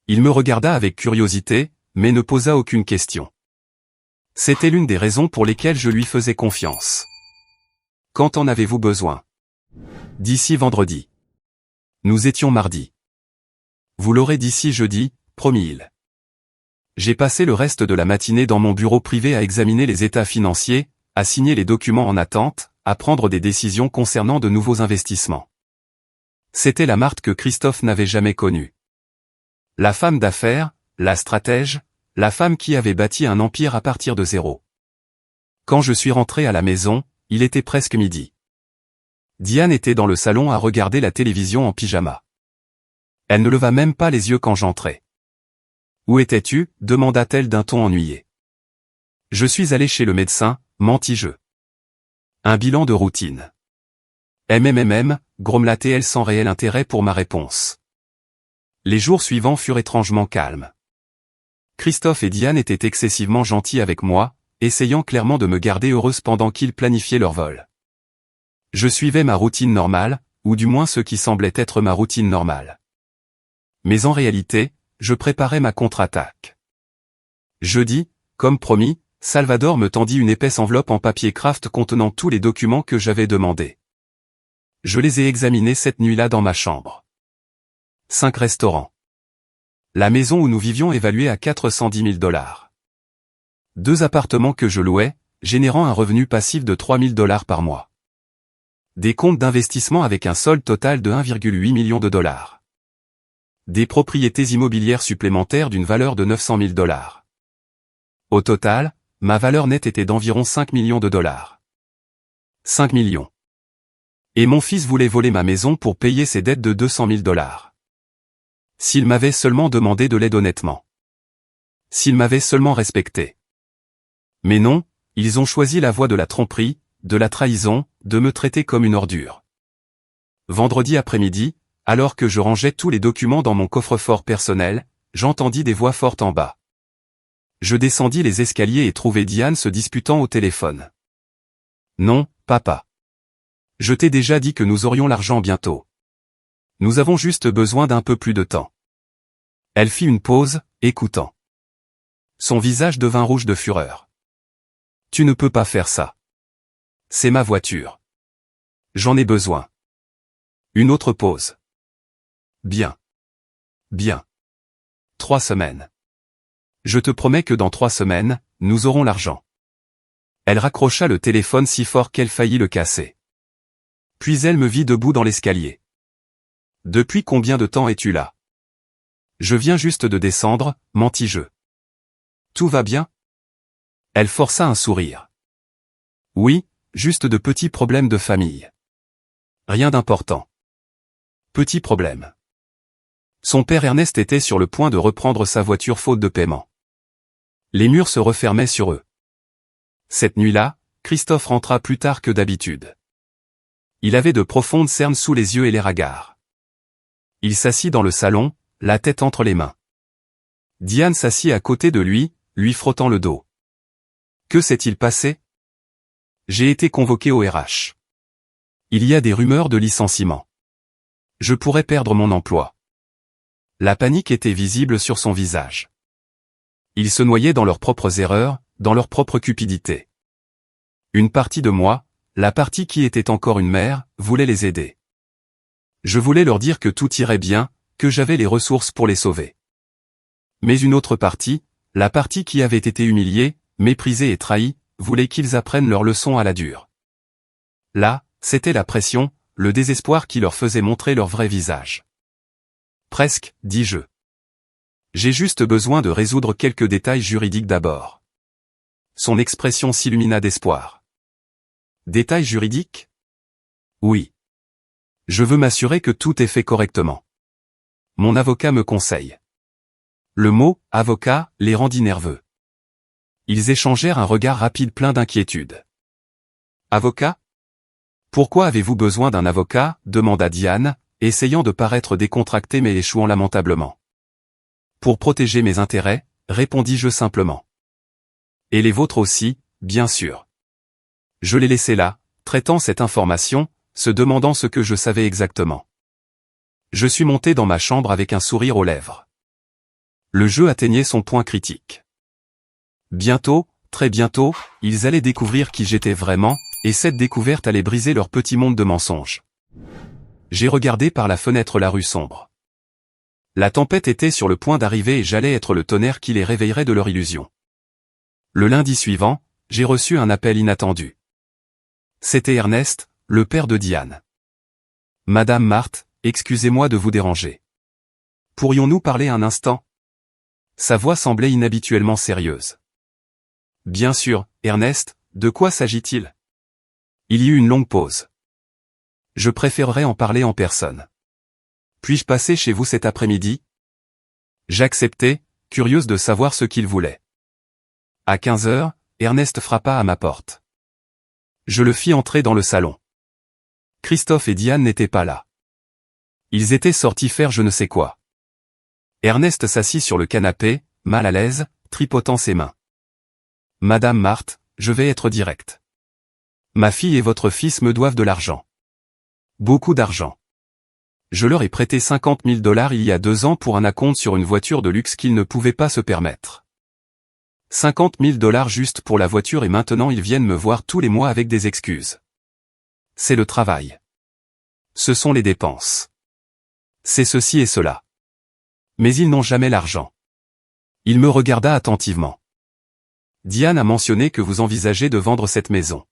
Il me regarda avec curiosité, mais ne posa aucune question. C'était l'une des raisons pour lesquelles je lui faisais confiance. Quand en avez-vous besoin? D'ici vendredi. Nous étions mardi. Vous l'aurez d'ici jeudi, promit-il. J'ai passé le reste de la matinée dans mon bureau privé à examiner les états financiers, à signer les documents en attente, à prendre des décisions concernant de nouveaux investissements. C'était la Marthe que Christophe n'avait jamais connue. La femme d'affaires, la stratège, la femme qui avait bâti un empire à partir de zéro. Quand je suis rentré à la maison, il était presque midi. Diane était dans le salon à regarder la télévision en pyjama. Elle ne leva même pas les yeux quand j'entrai. « Où étais-tu » demanda-t-elle d'un ton ennuyé. « Je suis allé chez le médecin, mentis-je. Un bilan de routine. » Grommela-t-elle sans réel intérêt pour ma réponse. Les jours suivants furent étrangement calmes. Christophe et Diane étaient excessivement gentils avec moi, essayant clairement de me garder heureuse pendant qu'ils planifiaient leur vol. Je suivais ma routine normale, ou du moins ce qui semblait être ma routine normale. Mais en réalité, je préparais ma contre-attaque. Jeudi, comme promis, Salvador me tendit une épaisse enveloppe en papier craft contenant tous les documents que j'avais demandés. Je les ai examinés cette nuit-là dans ma chambre. 5 restaurants. La maison où nous vivions évaluée à 410 000 $. 2 appartements que je louais, générant un revenu passif de 3 000 $ par mois. Des comptes d'investissement avec un solde total de 1,8 million de $. Des propriétés immobilières supplémentaires d'une valeur de 900 000 $. Au total, ma valeur nette était d'environ 5 millions de $. 5 millions. Et mon fils voulait voler ma maison pour payer ses dettes de 200 000 $. S'il m'avait seulement demandé de l'aide honnêtement. S'il m'avait seulement respecté. Mais non, ils ont choisi la voie de la tromperie, de la trahison, de me traiter comme une ordure. Vendredi après-midi, alors que je rangeais tous les documents dans mon coffre-fort personnel, j'entendis des voix fortes en bas. Je descendis les escaliers et trouvai Diane se disputant au téléphone. Non, papa. Je t'ai déjà dit que nous aurions l'argent bientôt. Nous avons juste besoin d'un peu plus de temps. Elle fit une pause, écoutant. Son visage devint rouge de fureur. Tu ne peux pas faire ça. C'est ma voiture. J'en ai besoin. Une autre pause. Bien. Bien. 3 semaines. Je te promets que dans 3 semaines, nous aurons l'argent. Elle raccrocha le téléphone si fort qu'elle faillit le casser. Puis elle me vit debout dans l'escalier. Depuis combien de temps es-tu là? Je viens juste de descendre, mentis-je. Tout va bien? Elle força un sourire. Oui, juste de petits problèmes de famille. Rien d'important. Petits problèmes. Son père Ernest était sur le point de reprendre sa voiture faute de paiement. Les murs se refermaient sur eux. Cette nuit-là, Christophe rentra plus tard que d'habitude. Il avait de profondes cernes sous les yeux et les ragards. Il s'assit dans le salon, la tête entre les mains. Diane s'assit à côté de lui frottant le dos. Que s'est-il passé? J'ai été convoqué au RH. Il y a des rumeurs de licenciement. Je pourrais perdre mon emploi. La panique était visible sur son visage. Ils se noyaient dans leurs propres erreurs, dans leur propre cupidité. Une partie de moi, la partie qui était encore une mère, voulait les aider. Je voulais leur dire que tout irait bien, que j'avais les ressources pour les sauver. Mais une autre partie, la partie qui avait été humiliée, méprisée et trahie, voulait qu'ils apprennent leur leçon à la dure. Là, c'était la pression, le désespoir qui leur faisait montrer leur vrai visage. Presque, dis-je. J'ai juste besoin de résoudre quelques détails juridiques d'abord. Son expression s'illumina d'espoir. Détails juridiques? Oui. Je veux m'assurer que tout est fait correctement. Mon avocat me conseille. Le mot « avocat » les rendit nerveux. Ils échangèrent un regard rapide plein d'inquiétude. Avocat? Pourquoi avez-vous besoin d'un avocat? Demanda Diane, essayant de paraître décontractée mais échouant lamentablement. Pour protéger mes intérêts, répondis-je simplement. Et les vôtres aussi, bien sûr. Je l'ai laissé là, traitant cette information, se demandant ce que je savais exactement. Je suis monté dans ma chambre avec un sourire aux lèvres. Le jeu atteignait son point critique. Bientôt, très bientôt, ils allaient découvrir qui j'étais vraiment, et cette découverte allait briser leur petit monde de mensonges. J'ai regardé par la fenêtre la rue sombre. La tempête était sur le point d'arriver et j'allais être le tonnerre qui les réveillerait de leur illusion. Le lundi suivant, j'ai reçu un appel inattendu. C'était Ernest, le père de Diane. « Madame Marthe, excusez-moi de vous déranger. Pourrions-nous parler un instant ?» Sa voix semblait inhabituellement sérieuse. « Bien sûr, Ernest, de quoi s'agit-il » Il y eut une longue pause. « Je préférerais en parler en personne. Puis-je passer chez vous cet après-midi » J'acceptai, curieuse de savoir ce qu'il voulait. À 15 heures, Ernest frappa à ma porte. Je le fis entrer dans le salon. Christophe et Diane n'étaient pas là. Ils étaient sortis faire je ne sais quoi. Ernest s'assit sur le canapé, mal à l'aise, tripotant ses mains. « Madame Marthe, je vais être direct. Ma fille et votre fils me doivent de l'argent. Beaucoup d'argent. Je leur ai prêté 50 000 $ il y a 2 ans pour un acompte sur une voiture de luxe qu'ils ne pouvaient pas se permettre. 50 000 $ juste pour la voiture et maintenant ils viennent me voir tous les mois avec des excuses. C'est le travail. Ce sont les dépenses. C'est ceci et cela. Mais ils n'ont jamais l'argent. » Il me regarda attentivement. « Diane a mentionné que vous envisagez de vendre cette maison.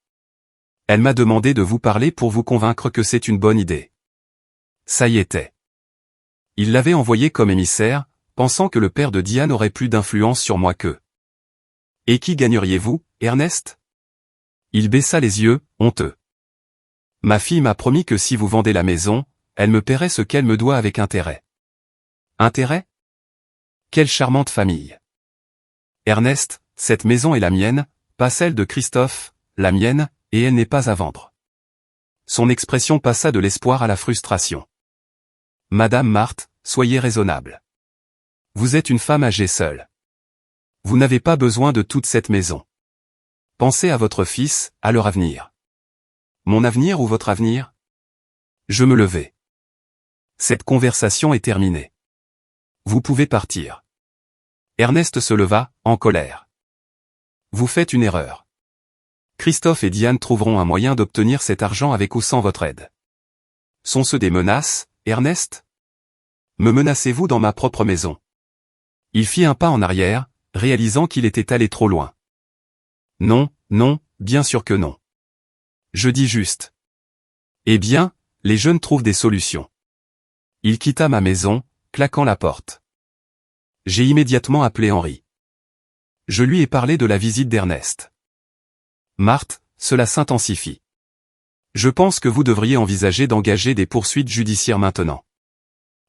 Elle m'a demandé de vous parler pour vous convaincre que c'est une bonne idée. » Ça y était. Il l'avait envoyé comme émissaire, pensant que le père de Diane aurait plus d'influence sur moi qu'eux. « Et qui gagneriez-vous, Ernest ?» Il baissa les yeux, honteux. « Ma fille m'a promis que si vous vendez la maison, elle me paierait ce qu'elle me doit avec intérêt. » Intérêt ? Quelle charmante famille. Ernest, cette maison est la mienne, pas celle de Christophe, la mienne, et elle n'est pas à vendre. Son expression passa de l'espoir à la frustration. Madame Marthe, soyez raisonnable. Vous êtes une femme âgée seule. Vous n'avez pas besoin de toute cette maison. Pensez à votre fils, à leur avenir. Mon avenir ou votre avenir ? Je me levai. Cette conversation est terminée. Vous pouvez partir. Ernest se leva, en colère. Vous faites une erreur. Christophe et Diane trouveront un moyen d'obtenir cet argent avec ou sans votre aide. Sont-ce des menaces, Ernest ? Me menacez-vous dans ma propre maison ? Il fit un pas en arrière, réalisant qu'il était allé trop loin. Non, non, bien sûr que non. Je dis juste. Eh bien, les jeunes trouvent des solutions. Il quitta ma maison, claquant la porte. J'ai immédiatement appelé Henri. Je lui ai parlé de la visite d'Ernest. Marthe, cela s'intensifie. Je pense que vous devriez envisager d'engager des poursuites judiciaires maintenant.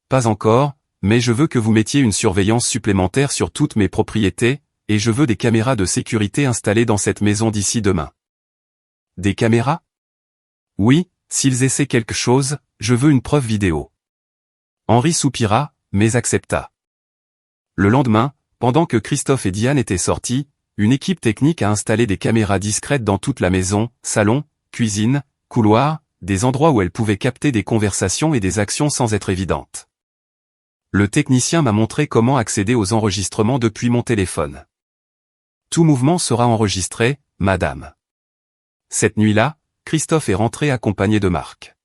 Pas encore, mais je veux que vous mettiez une surveillance supplémentaire sur toutes mes propriétés, et je veux des caméras de sécurité installées dans cette maison d'ici demain. Des caméras ? Oui, s'ils essaient quelque chose, je veux une preuve vidéo. Henri soupira, mais accepta. Le lendemain, pendant que Christophe et Diane étaient sortis, une équipe technique a installé des caméras discrètes dans toute la maison, salon, cuisine, couloir, des endroits où elles pouvaient capter des conversations et des actions sans être évidentes. Le technicien m'a montré comment accéder aux enregistrements depuis mon téléphone. Tout mouvement sera enregistré, madame. Cette nuit-là, Christophe est rentré accompagné de Marc.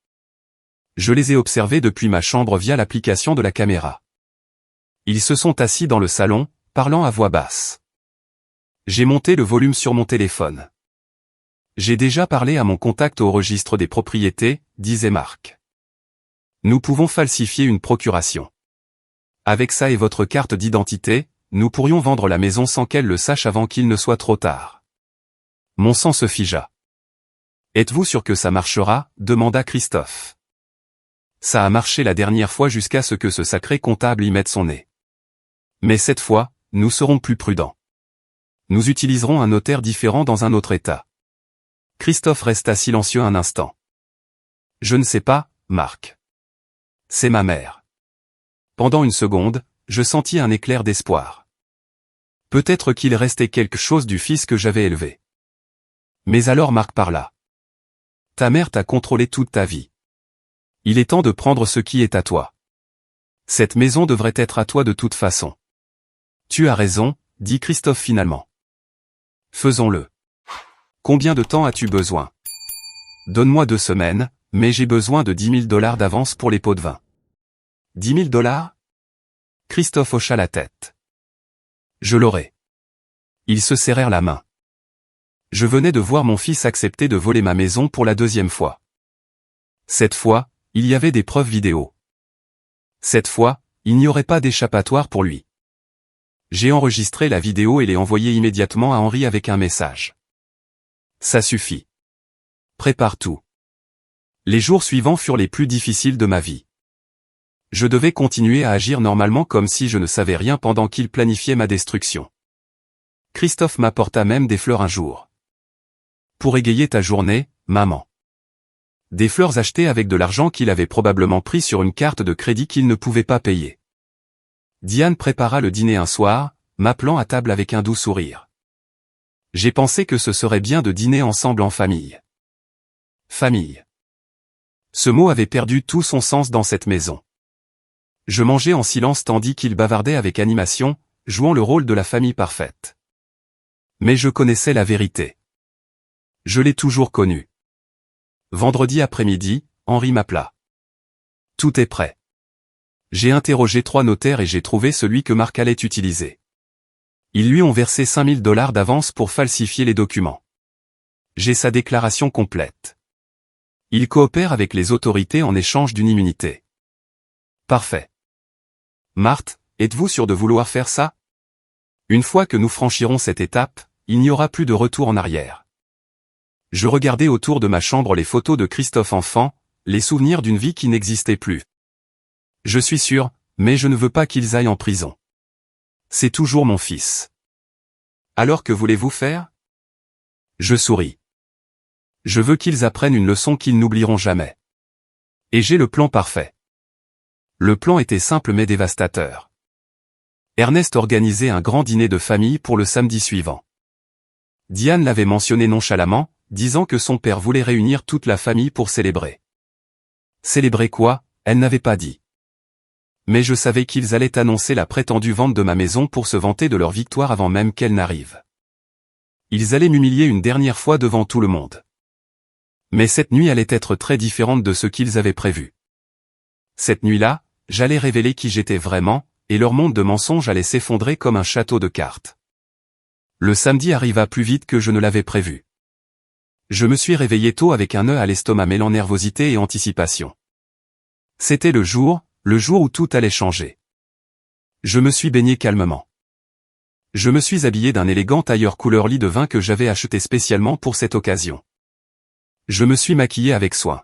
Je les ai observés depuis ma chambre via l'application de la caméra. Ils se sont assis dans le salon, parlant à voix basse. J'ai monté le volume sur mon téléphone. J'ai déjà parlé à mon contact au registre des propriétés, disait Marc. Nous pouvons falsifier une procuration. Avec ça et votre carte d'identité, nous pourrions vendre la maison sans qu'elle le sache avant qu'il ne soit trop tard. Mon sang se figea. Êtes-vous sûr que ça marchera ? Demanda Christophe. Ça a marché la dernière fois jusqu'à ce que ce sacré comptable y mette son nez. Mais cette fois, nous serons plus prudents. Nous utiliserons un notaire différent dans un autre état. Christophe resta silencieux un instant. Je ne sais pas, Marc. C'est ma mère. Pendant une seconde, je sentis un éclair d'espoir. Peut-être qu'il restait quelque chose du fils que j'avais élevé. Mais alors Marc parla. Ta mère t'a contrôlé toute ta vie. Il est temps de prendre ce qui est à toi. Cette maison devrait être à toi de toute façon. Tu as raison, dit Christophe finalement. Faisons-le. Combien de temps as-tu besoin? Donne-moi 2 semaines, mais j'ai besoin de 10 000 $ d'avance pour les pots de vin. 10 000 $? Christophe hocha la tête. Je l'aurai. Ils se serrèrent la main. Je venais de voir mon fils accepter de voler ma maison pour la 2e fois. Cette fois, il y avait des preuves vidéo. Cette fois, il n'y aurait pas d'échappatoire pour lui. J'ai enregistré la vidéo et l'ai envoyée immédiatement à Henri avec un message. Ça suffit. Prépare tout. Les jours suivants furent les plus difficiles de ma vie. Je devais continuer à agir normalement comme si je ne savais rien pendant qu'il planifiait ma destruction. Christophe m'apporta même des fleurs un jour. Pour égayer ta journée, maman. Des fleurs achetées avec de l'argent qu'il avait probablement pris sur une carte de crédit qu'il ne pouvait pas payer. Diane prépara le dîner un soir, m'appelant à table avec un doux sourire. J'ai pensé que ce serait bien de dîner ensemble en famille. Famille. Ce mot avait perdu tout son sens dans cette maison. Je mangeais en silence tandis qu'il bavardait avec animation, jouant le rôle de la famille parfaite. Mais je connaissais la vérité. Je l'ai toujours connue. Vendredi après-midi, Henri m'appela. Tout est prêt. J'ai interrogé 3 notaires et j'ai trouvé celui que Marc allait utiliser. Ils lui ont versé 5 000 $ d'avance pour falsifier les documents. J'ai sa déclaration complète. Il coopère avec les autorités en échange d'une immunité. Parfait. Marthe, êtes-vous sûre de vouloir faire ça? Une fois que nous franchirons cette étape, il n'y aura plus de retour en arrière. Je regardais autour de ma chambre les photos de Christophe enfant, les souvenirs d'une vie qui n'existait plus. Je suis sûr, mais je ne veux pas qu'ils aillent en prison. C'est toujours mon fils. Alors que voulez-vous faire? Je souris. Je veux qu'ils apprennent une leçon qu'ils n'oublieront jamais. Et j'ai le plan parfait. Le plan était simple mais dévastateur. Ernest organisait un grand dîner de famille pour le samedi suivant. Diane l'avait mentionné nonchalamment, disant que son père voulait réunir toute la famille pour célébrer. Célébrer quoi? Elle n'avait pas dit. Mais je savais qu'ils allaient annoncer la prétendue vente de ma maison pour se vanter de leur victoire avant même qu'elle n'arrive. Ils allaient m'humilier une dernière fois devant tout le monde. Mais cette nuit allait être très différente de ce qu'ils avaient prévu. Cette nuit-là, j'allais révéler qui j'étais vraiment, et leur monde de mensonges allait s'effondrer comme un château de cartes. Le samedi arriva plus vite que je ne l'avais prévu. Je me suis réveillé tôt avec un nœud à l'estomac mêlant nervosité et anticipation. C'était le jour où tout allait changer. Je me suis baigné calmement. Je me suis habillé d'un élégant tailleur couleur lit de vin que j'avais acheté spécialement pour cette occasion. Je me suis maquillé avec soin.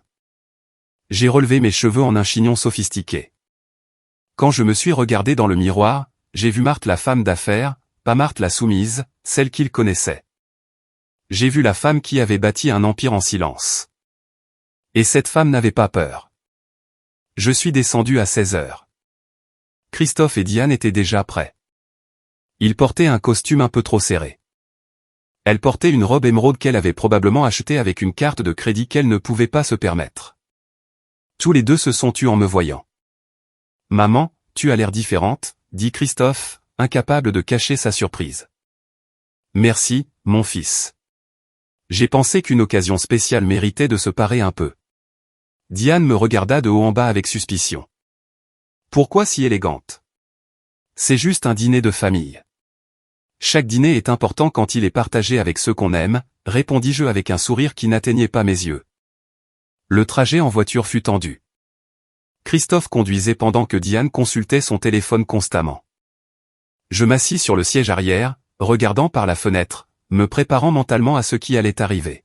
J'ai relevé mes cheveux en un chignon sophistiqué. Quand je me suis regardé dans le miroir, j'ai vu Marthe la femme d'affaires, pas Marthe la soumise, celle qu'il connaissait. J'ai vu la femme qui avait bâti un empire en silence. Et cette femme n'avait pas peur. Je suis descendu à 16 heures. Christophe et Diane étaient déjà prêts. Ils portaient un costume un peu trop serré. Elle portait une robe émeraude qu'elle avait probablement achetée avec une carte de crédit qu'elle ne pouvait pas se permettre. Tous les deux se sont tus en me voyant. « Maman, tu as l'air différente », dit Christophe, incapable de cacher sa surprise. « Merci, mon fils. J'ai pensé qu'une occasion spéciale méritait de se parer un peu. » Diane me regarda de haut en bas avec suspicion. « Pourquoi si élégante? C'est juste un dîner de famille. » « Chaque dîner est important quand il est partagé avec ceux qu'on aime, répondis-je avec un sourire qui n'atteignait pas mes yeux. Le trajet en voiture fut tendu. Christophe conduisait pendant que Diane consultait son téléphone constamment. Je m'assis sur le siège arrière, regardant par la fenêtre, me préparant mentalement à ce qui allait arriver.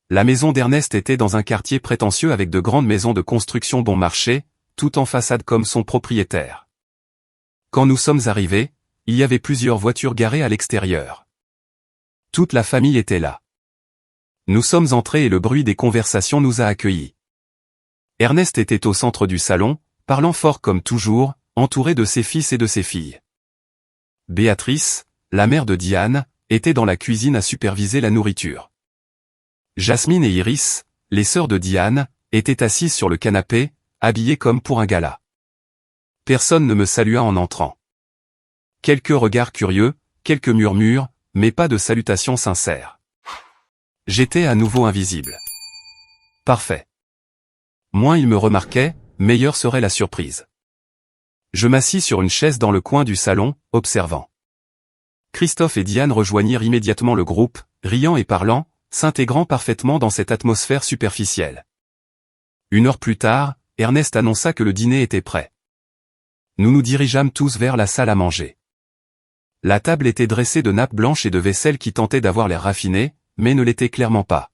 La maison d'Ernest était dans un quartier prétentieux avec de grandes maisons de construction bon marché, tout en façade comme son propriétaire. Quand nous sommes arrivés, il y avait plusieurs voitures garées à l'extérieur. Toute la famille était là. Nous sommes entrés et le bruit des conversations nous a accueillis. Ernest était au centre du salon, parlant fort comme toujours, entouré de ses fils et de ses filles. Béatrice, la mère de Diane, était dans la cuisine à superviser la nourriture. Jasmine et Iris, les sœurs de Diane, étaient assises sur le canapé, habillées comme pour un gala. Personne ne me salua en entrant. Quelques regards curieux, quelques murmures, mais pas de salutations sincères. J'étais à nouveau invisible. Parfait. Moins il me remarquait, meilleure serait la surprise. Je m'assis sur une chaise dans le coin du salon, observant. Christophe et Diane rejoignirent immédiatement le groupe, riant et parlant, s'intégrant parfaitement dans cette atmosphère superficielle. 1 heure plus tard, Ernest annonça que le dîner était prêt. Nous nous dirigeâmes tous vers la salle à manger. La table était dressée de nappes blanches et de vaisselle qui tentaient d'avoir l'air raffiné, mais ne l'était clairement pas.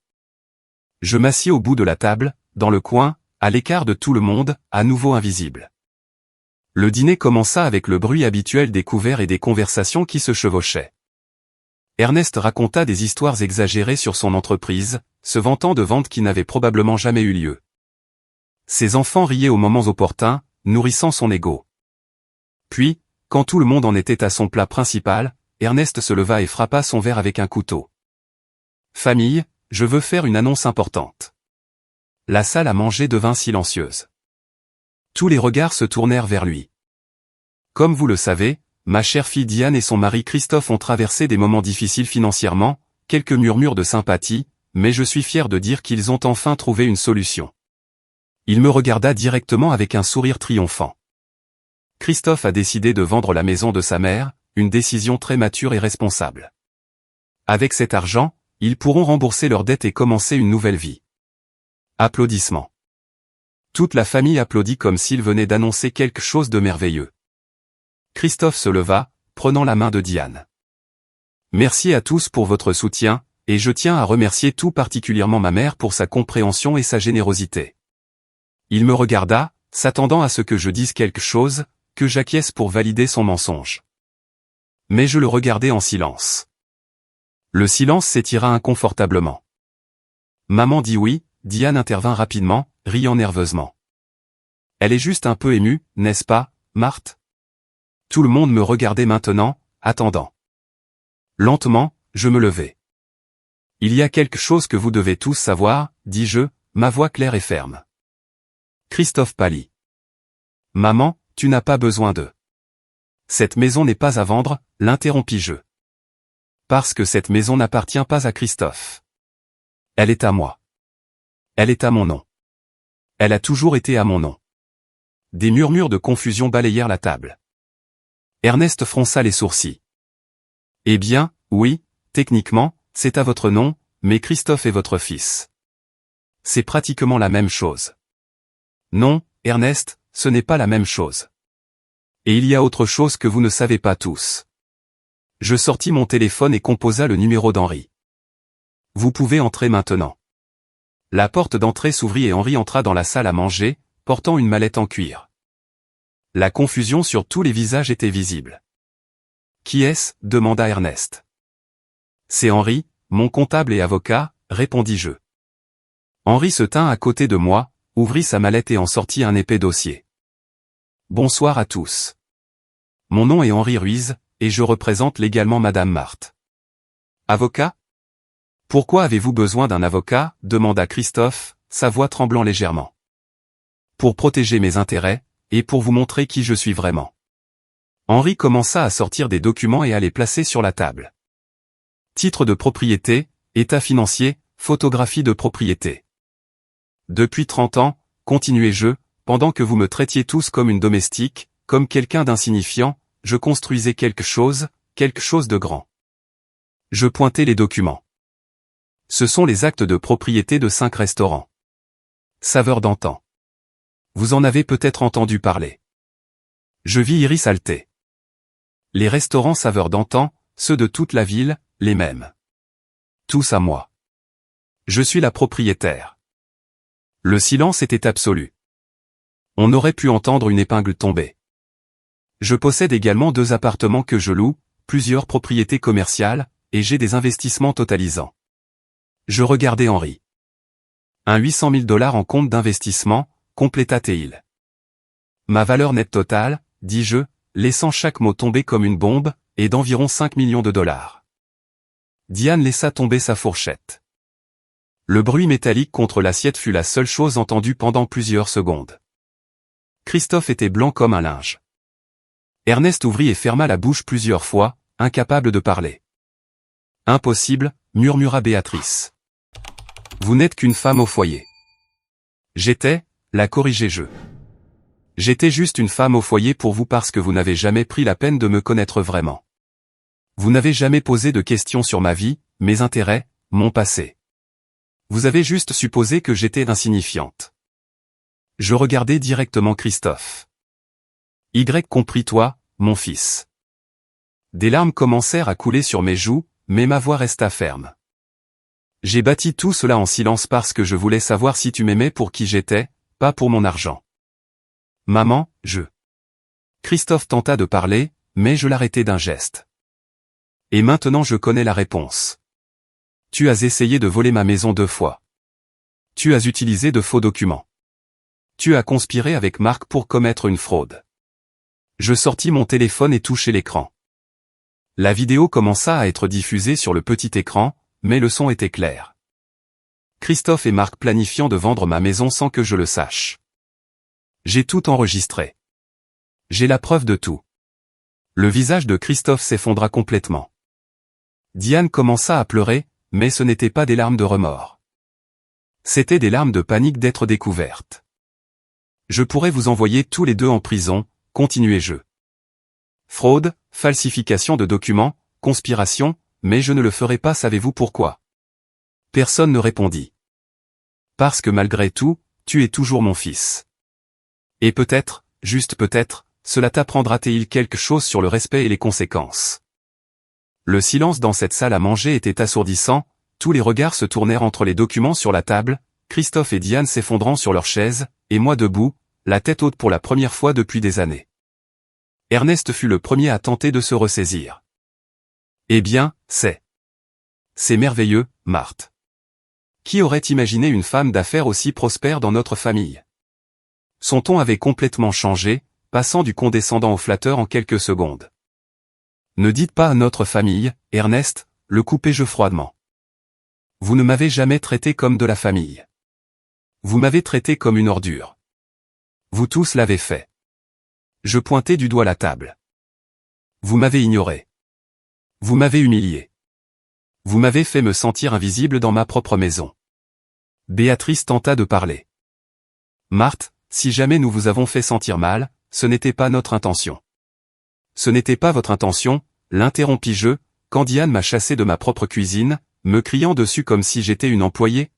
Je m'assis au bout de la table, dans le coin, à l'écart de tout le monde, à nouveau invisible. Le dîner commença avec le bruit habituel des couverts et des conversations qui se chevauchaient. Ernest raconta des histoires exagérées sur son entreprise, se vantant de ventes qui n'avaient probablement jamais eu lieu. Ses enfants riaient aux moments opportuns, nourrissant son ego. Puis, quand tout le monde en était à son plat principal, Ernest se leva et frappa son verre avec un couteau. « Famille, je veux faire une annonce importante. » La salle à manger devint silencieuse. Tous les regards se tournèrent vers lui. Comme vous le savez, ma chère fille Diane et son mari Christophe ont traversé des moments difficiles financièrement, quelques murmures de sympathie, mais je suis fier de dire qu'ils ont enfin trouvé une solution. Il me regarda directement avec un sourire triomphant. Christophe a décidé de vendre la maison de sa mère, une décision très mature et responsable. Avec cet argent, ils pourront rembourser leurs dettes et commencer une nouvelle vie. Applaudissements. Toute la famille applaudit comme s'il venait d'annoncer quelque chose de merveilleux. Christophe se leva, prenant la main de Diane. Merci à tous pour votre soutien, et je tiens à remercier tout particulièrement ma mère pour sa compréhension et sa générosité. Il me regarda, s'attendant à ce que je dise quelque chose, que j'acquiesce pour valider son mensonge. Mais je le regardais en silence. Le silence s'étira inconfortablement. Maman dit oui, Diane intervint rapidement, riant nerveusement. Elle est juste un peu émue, n'est-ce pas, Marthe? Tout le monde me regardait maintenant, attendant. Lentement, je me levai. Il y a quelque chose que vous devez tous savoir, dis-je, ma voix claire et ferme. Christophe pâlit. Maman, tu n'as pas besoin de. Cette maison n'est pas à vendre, l'interrompis-je. Parce que cette maison n'appartient pas à Christophe. Elle est à moi. Elle est à mon nom. Elle a toujours été à mon nom. Des murmures de confusion balayèrent la table. Ernest fronça les sourcils. Eh bien, oui, techniquement, c'est à votre nom, mais Christophe est votre fils. C'est pratiquement la même chose. Non, Ernest, ce n'est pas la même chose. Et il y a autre chose que vous ne savez pas tous. Je sortis mon téléphone et composa le numéro d'Henri. Vous pouvez entrer maintenant. La porte d'entrée s'ouvrit et Henri entra dans la salle à manger, portant une mallette en cuir. La confusion sur tous les visages était visible. Qui est-ce? Demanda Ernest. C'est Henri, mon comptable et avocat, répondis-je. Henri se tint à côté de moi, ouvrit sa mallette et en sortit un épais dossier. Bonsoir à tous. Mon nom est Henri Ruiz, et je représente légalement Madame Marthe. Avocat? Pourquoi avez-vous besoin d'un avocat? Demanda Christophe, sa voix tremblant légèrement. Pour protéger mes intérêts, et pour vous montrer qui je suis vraiment. Henri commença à sortir des documents et à les placer sur la table. Titre de propriété, état financier, photographie de propriété. Depuis 30 ans, continuai-je, pendant que vous me traitiez tous comme une domestique, comme quelqu'un d'insignifiant, je construisais quelque chose de grand. Je pointai les documents. Ce sont les actes de propriété de 5 restaurants. Saveurs d'antan. Vous en avez peut-être entendu parler. Je vis Iris halter. Les restaurants Saveurs d'antan, ceux de toute la ville, les mêmes. Tous à moi. Je suis la propriétaire. Le silence était absolu. On aurait pu entendre une épingle tomber. Je possède également 2 appartements que je loue, plusieurs propriétés commerciales, et j'ai des investissements totalisant. Je regardai Henri. Un 800 000 $ en compte d'investissement, compléta-t-il. Ma valeur nette totale, dis-je, laissant chaque mot tomber comme une bombe, est d'environ 5 millions de $. Diane laissa tomber sa fourchette. Le bruit métallique contre l'assiette fut la seule chose entendue pendant plusieurs secondes. Christophe était blanc comme un linge. Ernest ouvrit et ferma la bouche plusieurs fois, incapable de parler. « Impossible », murmura Béatrice. « Vous n'êtes qu'une femme au foyer. » J'étais, la corrigeai-je. J'étais juste une femme au foyer pour vous parce que vous n'avez jamais pris la peine de me connaître vraiment. Vous n'avez jamais posé de questions sur ma vie, mes intérêts, mon passé. Vous avez juste supposé que j'étais insignifiante. Je regardai directement Christophe. Y compris toi, mon fils. Des larmes commencèrent à couler sur mes joues, mais ma voix resta ferme. J'ai bâti tout cela en silence parce que je voulais savoir si tu m'aimais pour qui j'étais, pas pour mon argent. Maman, Christophe tenta de parler, mais je l'arrêtai d'un geste. Et maintenant je connais la réponse. Tu as essayé de voler ma maison 2 fois. Tu as utilisé de faux documents. Tu as conspiré avec Marc pour commettre une fraude. Je sortis mon téléphone et touchai l'écran. La vidéo commença à être diffusée sur le petit écran, mais le son était clair. Christophe et Marc planifiant de vendre ma maison sans que je le sache. J'ai tout enregistré. J'ai la preuve de tout. Le visage de Christophe s'effondra complètement. Diane commença à pleurer, mais ce n'était pas des larmes de remords. C'étaient des larmes de panique d'être découverte. Je pourrais vous envoyer tous les deux en prison, continuai-je. Fraude, falsification de documents, conspiration, mais je ne le ferai pas, savez-vous pourquoi? Personne ne répondit. Parce que malgré tout, tu es toujours mon fils. Et peut-être, juste peut-être, cela t'apprendra-t-il quelque chose sur le respect et les conséquences. Le silence dans cette salle à manger était assourdissant, tous les regards se tournèrent entre les documents sur la table, Christophe et Diane s'effondrant sur leurs chaises, et moi debout, la tête haute pour la première fois depuis des années. Ernest fut le premier à tenter de se ressaisir. Eh bien, c'est merveilleux, Marthe. Qui aurait imaginé une femme d'affaires aussi prospère dans notre famille? Son ton avait complètement changé, passant du condescendant au flatteur en quelques secondes. Ne dites pas à notre famille, Ernest, le coupai-je froidement. Vous ne m'avez jamais traité comme de la famille. Vous m'avez traité comme une ordure. Vous tous l'avez fait. Je pointai du doigt la table. Vous m'avez ignoré. Vous m'avez humilié. Vous m'avez fait me sentir invisible dans ma propre maison. Béatrice tenta de parler. Marthe, si jamais nous vous avons fait sentir mal, ce n'était pas notre intention. Ce n'était pas votre intention, l'interrompis-je, quand Diane m'a chassé de ma propre cuisine, me criant dessus comme si j'étais une employée.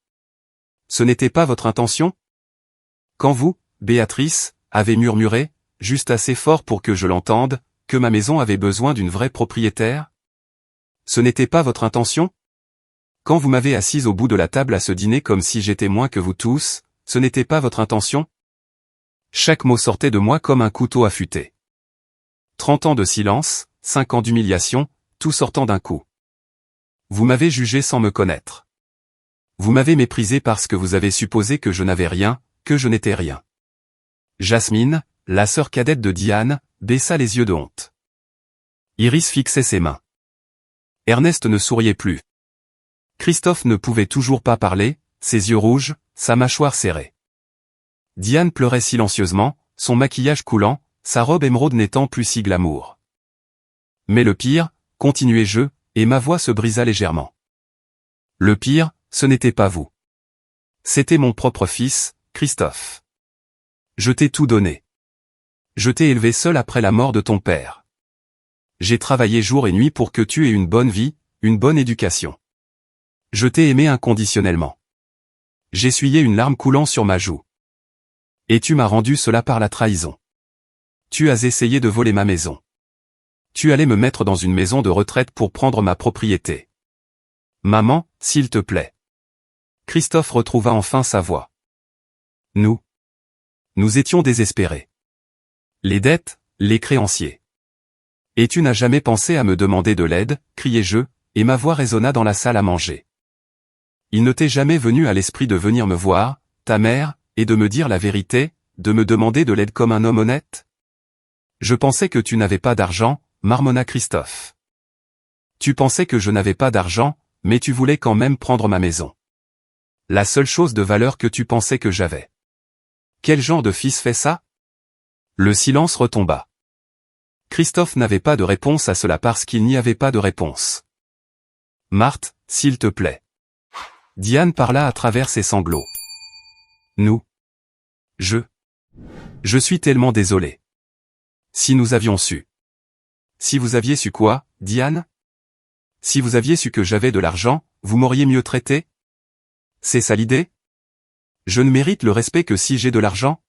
Ce n'était pas votre intention? Quand vous, Béatrice, avez murmuré, juste assez fort pour que je l'entende, que ma maison avait besoin d'une vraie propriétaire? Ce n'était pas votre intention? Quand vous m'avez assise au bout de la table à ce dîner comme si j'étais moins que vous tous, ce n'était pas votre intention? Chaque mot sortait de moi comme un couteau affûté. 30 ans de silence, 5 ans d'humiliation, tout sortant d'un coup. Vous m'avez jugé sans me connaître. Vous m'avez méprisé parce que vous avez supposé que je n'avais rien, que je n'étais rien. Jasmine, la sœur cadette de Diane, baissa les yeux de honte. Iris fixait ses mains. Ernest ne souriait plus. Christophe ne pouvait toujours pas parler, ses yeux rouges, sa mâchoire serrée. Diane pleurait silencieusement, son maquillage coulant, sa robe émeraude n'étant plus si glamour. Mais le pire, continuai-je, et ma voix se brisa légèrement. Le pire, ce n'était pas vous. C'était mon propre fils, Christophe. Je t'ai tout donné. Je t'ai élevé seul après la mort de ton père. J'ai travaillé jour et nuit pour que tu aies une bonne vie, une bonne éducation. Je t'ai aimé inconditionnellement. J'essuyais une larme coulant sur ma joue. Et tu m'as rendu cela par la trahison. Tu as essayé de voler ma maison. Tu allais me mettre dans une maison de retraite pour prendre ma propriété. Maman, s'il te plaît. Christophe retrouva enfin sa voix. Nous étions désespérés. Les dettes, les créanciers. Et tu n'as jamais pensé à me demander de l'aide, criai-je, et ma voix résonna dans la salle à manger. Il ne t'est jamais venu à l'esprit de venir me voir, ta mère, et de me dire la vérité, de me demander de l'aide comme un homme honnête? Je pensais que tu n'avais pas d'argent, marmonna Christophe. Tu pensais que je n'avais pas d'argent, mais tu voulais quand même prendre ma maison. La seule chose de valeur que tu pensais que j'avais. Quel genre de fils fait ça? Le silence retomba. Christophe n'avait pas de réponse à cela parce qu'il n'y avait pas de réponse. Marthe, s'il te plaît. Diane parla à travers ses sanglots. Nous. Je suis tellement désolé. Si nous avions su. Si vous aviez su quoi, Diane? Si vous aviez su que j'avais de l'argent, vous m'auriez mieux traité? C'est ça l'idée? Je ne mérite le respect que si j'ai de l'argent?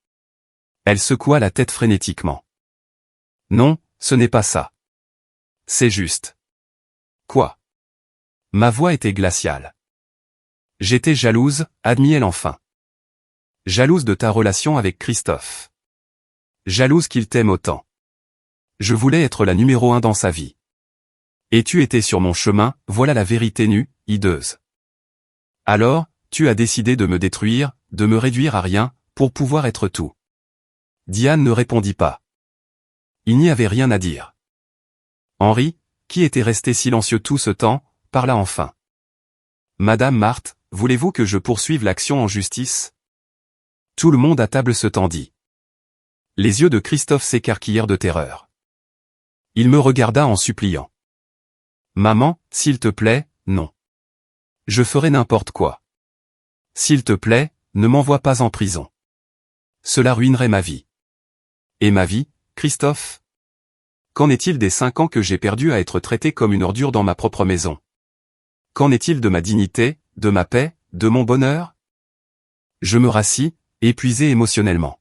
Elle secoua la tête frénétiquement. Non, ce n'est pas ça. C'est juste. Quoi? Ma voix était glaciale. J'étais jalouse, admit-elle enfin. Jalouse de ta relation avec Christophe. Jalouse qu'il t'aime autant. Je voulais être la numéro 1 dans sa vie. Et tu étais sur mon chemin, voilà la vérité nue, hideuse. Alors, tu as décidé de me détruire, de me réduire à rien, pour pouvoir être tout. Diane ne répondit pas. Il n'y avait rien à dire. Henri, qui était resté silencieux tout ce temps, parla enfin. Madame Marthe, voulez-vous que je poursuive l'action en justice? Tout le monde à table se tendit. Les yeux de Christophe s'écarquillèrent de terreur. Il me regarda en suppliant. Maman, s'il te plaît, non. Je ferai n'importe quoi. S'il te plaît, ne m'envoie pas en prison. Cela ruinerait ma vie. Et ma vie, Christophe? Qu'en est-il des 5 ans que j'ai perdus à être traité comme une ordure dans ma propre maison? Qu'en est-il de ma dignité, de ma paix, de mon bonheur? Je me rassis, épuisé émotionnellement.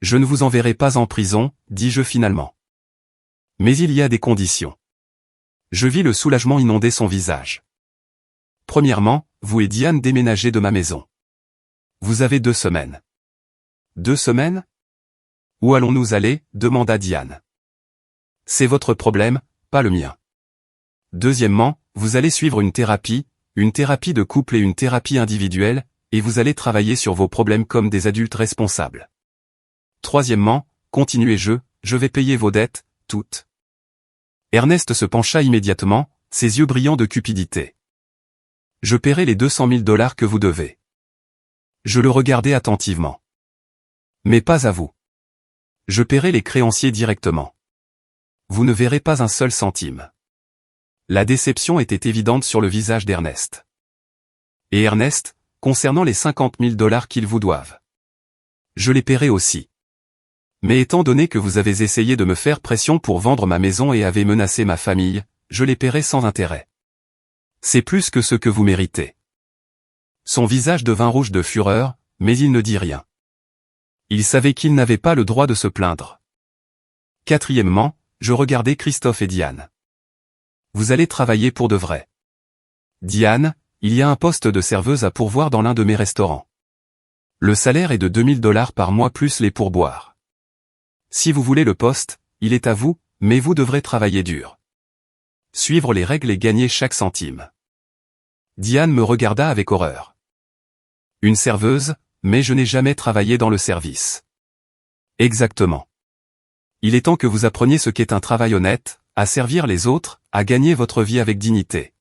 Je ne vous enverrai pas en prison, dis-je finalement. Mais il y a des conditions. Je vis le soulagement inonder son visage. Premièrement, vous et Diane déménagez de ma maison. Vous avez 2 semaines. 2 semaines? Où allons-nous aller? Demanda Diane. C'est votre problème, pas le mien. Deuxièmement, vous allez suivre une thérapie de couple et une thérapie individuelle, et vous allez travailler sur vos problèmes comme des adultes responsables. Troisièmement, continuez-je vais payer vos dettes, toutes. Ernest se pencha immédiatement, ses yeux brillants de cupidité. Je paierai les 200 000 $ que vous devez. Je le regardai attentivement. Mais pas à vous. Je paierai les créanciers directement. Vous ne verrez pas un seul centime. La déception était évidente sur le visage d'Ernest. Et Ernest, concernant les 50 000 $ qu'ils vous doivent. Je les paierai aussi. Mais étant donné que vous avez essayé de me faire pression pour vendre ma maison et avez menacé ma famille, je les paierai sans intérêt. C'est plus que ce que vous méritez. Son visage devint rouge de fureur, mais il ne dit rien. Il savait qu'il n'avait pas le droit de se plaindre. Quatrièmement, je regardais Christophe et Diane. Vous allez travailler pour de vrai. Diane, il y a un poste de serveuse à pourvoir dans l'un de mes restaurants. Le salaire est de 2 000 $ par mois plus les pourboires. Si vous voulez le poste, il est à vous, mais vous devrez travailler dur. Suivre les règles et gagner chaque centime. Diane me regarda avec horreur. Une serveuse, mais je n'ai jamais travaillé dans le service. Exactement. Il est temps que vous appreniez ce qu'est un travail honnête, à servir les autres, à gagner votre vie avec dignité.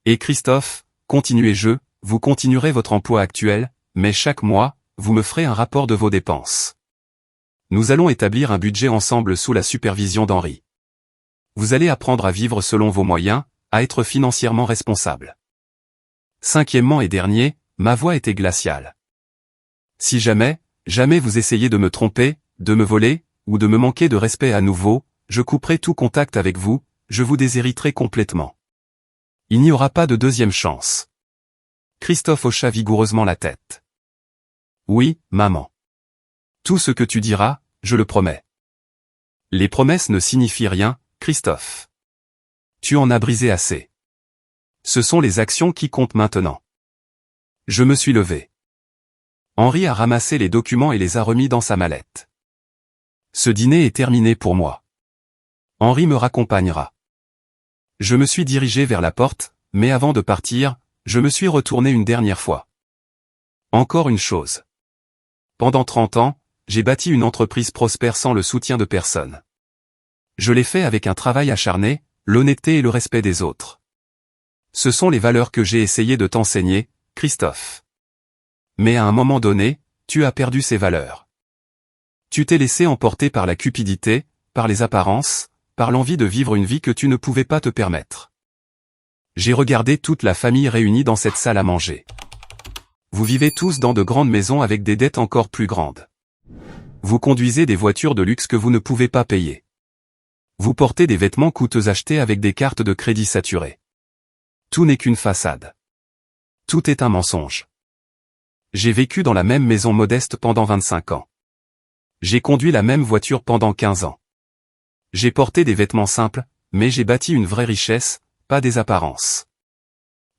Et Christophe, continuez-je, vous continuerez votre emploi actuel, mais chaque mois, vous me ferez un rapport de vos dépenses. Nous allons établir un budget ensemble sous la supervision d'Henri. Vous allez apprendre à vivre selon vos moyens, à être financièrement responsable. Cinquièmement et dernier, ma voix était glaciale. Si jamais vous essayez de me tromper, de me voler, ou de me manquer de respect à nouveau, je couperai tout contact avec vous, je vous déshériterai complètement. Il n'y aura pas de deuxième chance. Christophe hocha vigoureusement la tête. Oui, maman. Tout ce que tu diras, je le promets. Les promesses ne signifient rien, Christophe. Tu en as brisé assez. Ce sont les actions qui comptent maintenant. Je me suis levé. Henri a ramassé les documents et les a remis dans sa mallette. Ce dîner est terminé pour moi. Henri me raccompagnera. Je me suis dirigé vers la porte, mais avant de partir, je me suis retourné une dernière fois. Encore une chose. Pendant 30 ans, j'ai bâti une entreprise prospère sans le soutien de personne. Je l'ai fait avec un travail acharné, l'honnêteté et le respect des autres. Ce sont les valeurs que j'ai essayé de t'enseigner, Christophe. Mais à un moment donné, tu as perdu ses valeurs. Tu t'es laissé emporter par la cupidité, par les apparences, par l'envie de vivre une vie que tu ne pouvais pas te permettre. J'ai regardé toute la famille réunie dans cette salle à manger. Vous vivez tous dans de grandes maisons avec des dettes encore plus grandes. Vous conduisez des voitures de luxe que vous ne pouvez pas payer. Vous portez des vêtements coûteux achetés avec des cartes de crédit saturées. Tout n'est qu'une façade. Tout est un mensonge. J'ai vécu dans la même maison modeste pendant 25 ans. J'ai conduit la même voiture pendant 15 ans. J'ai porté des vêtements simples, mais j'ai bâti une vraie richesse, pas des apparences.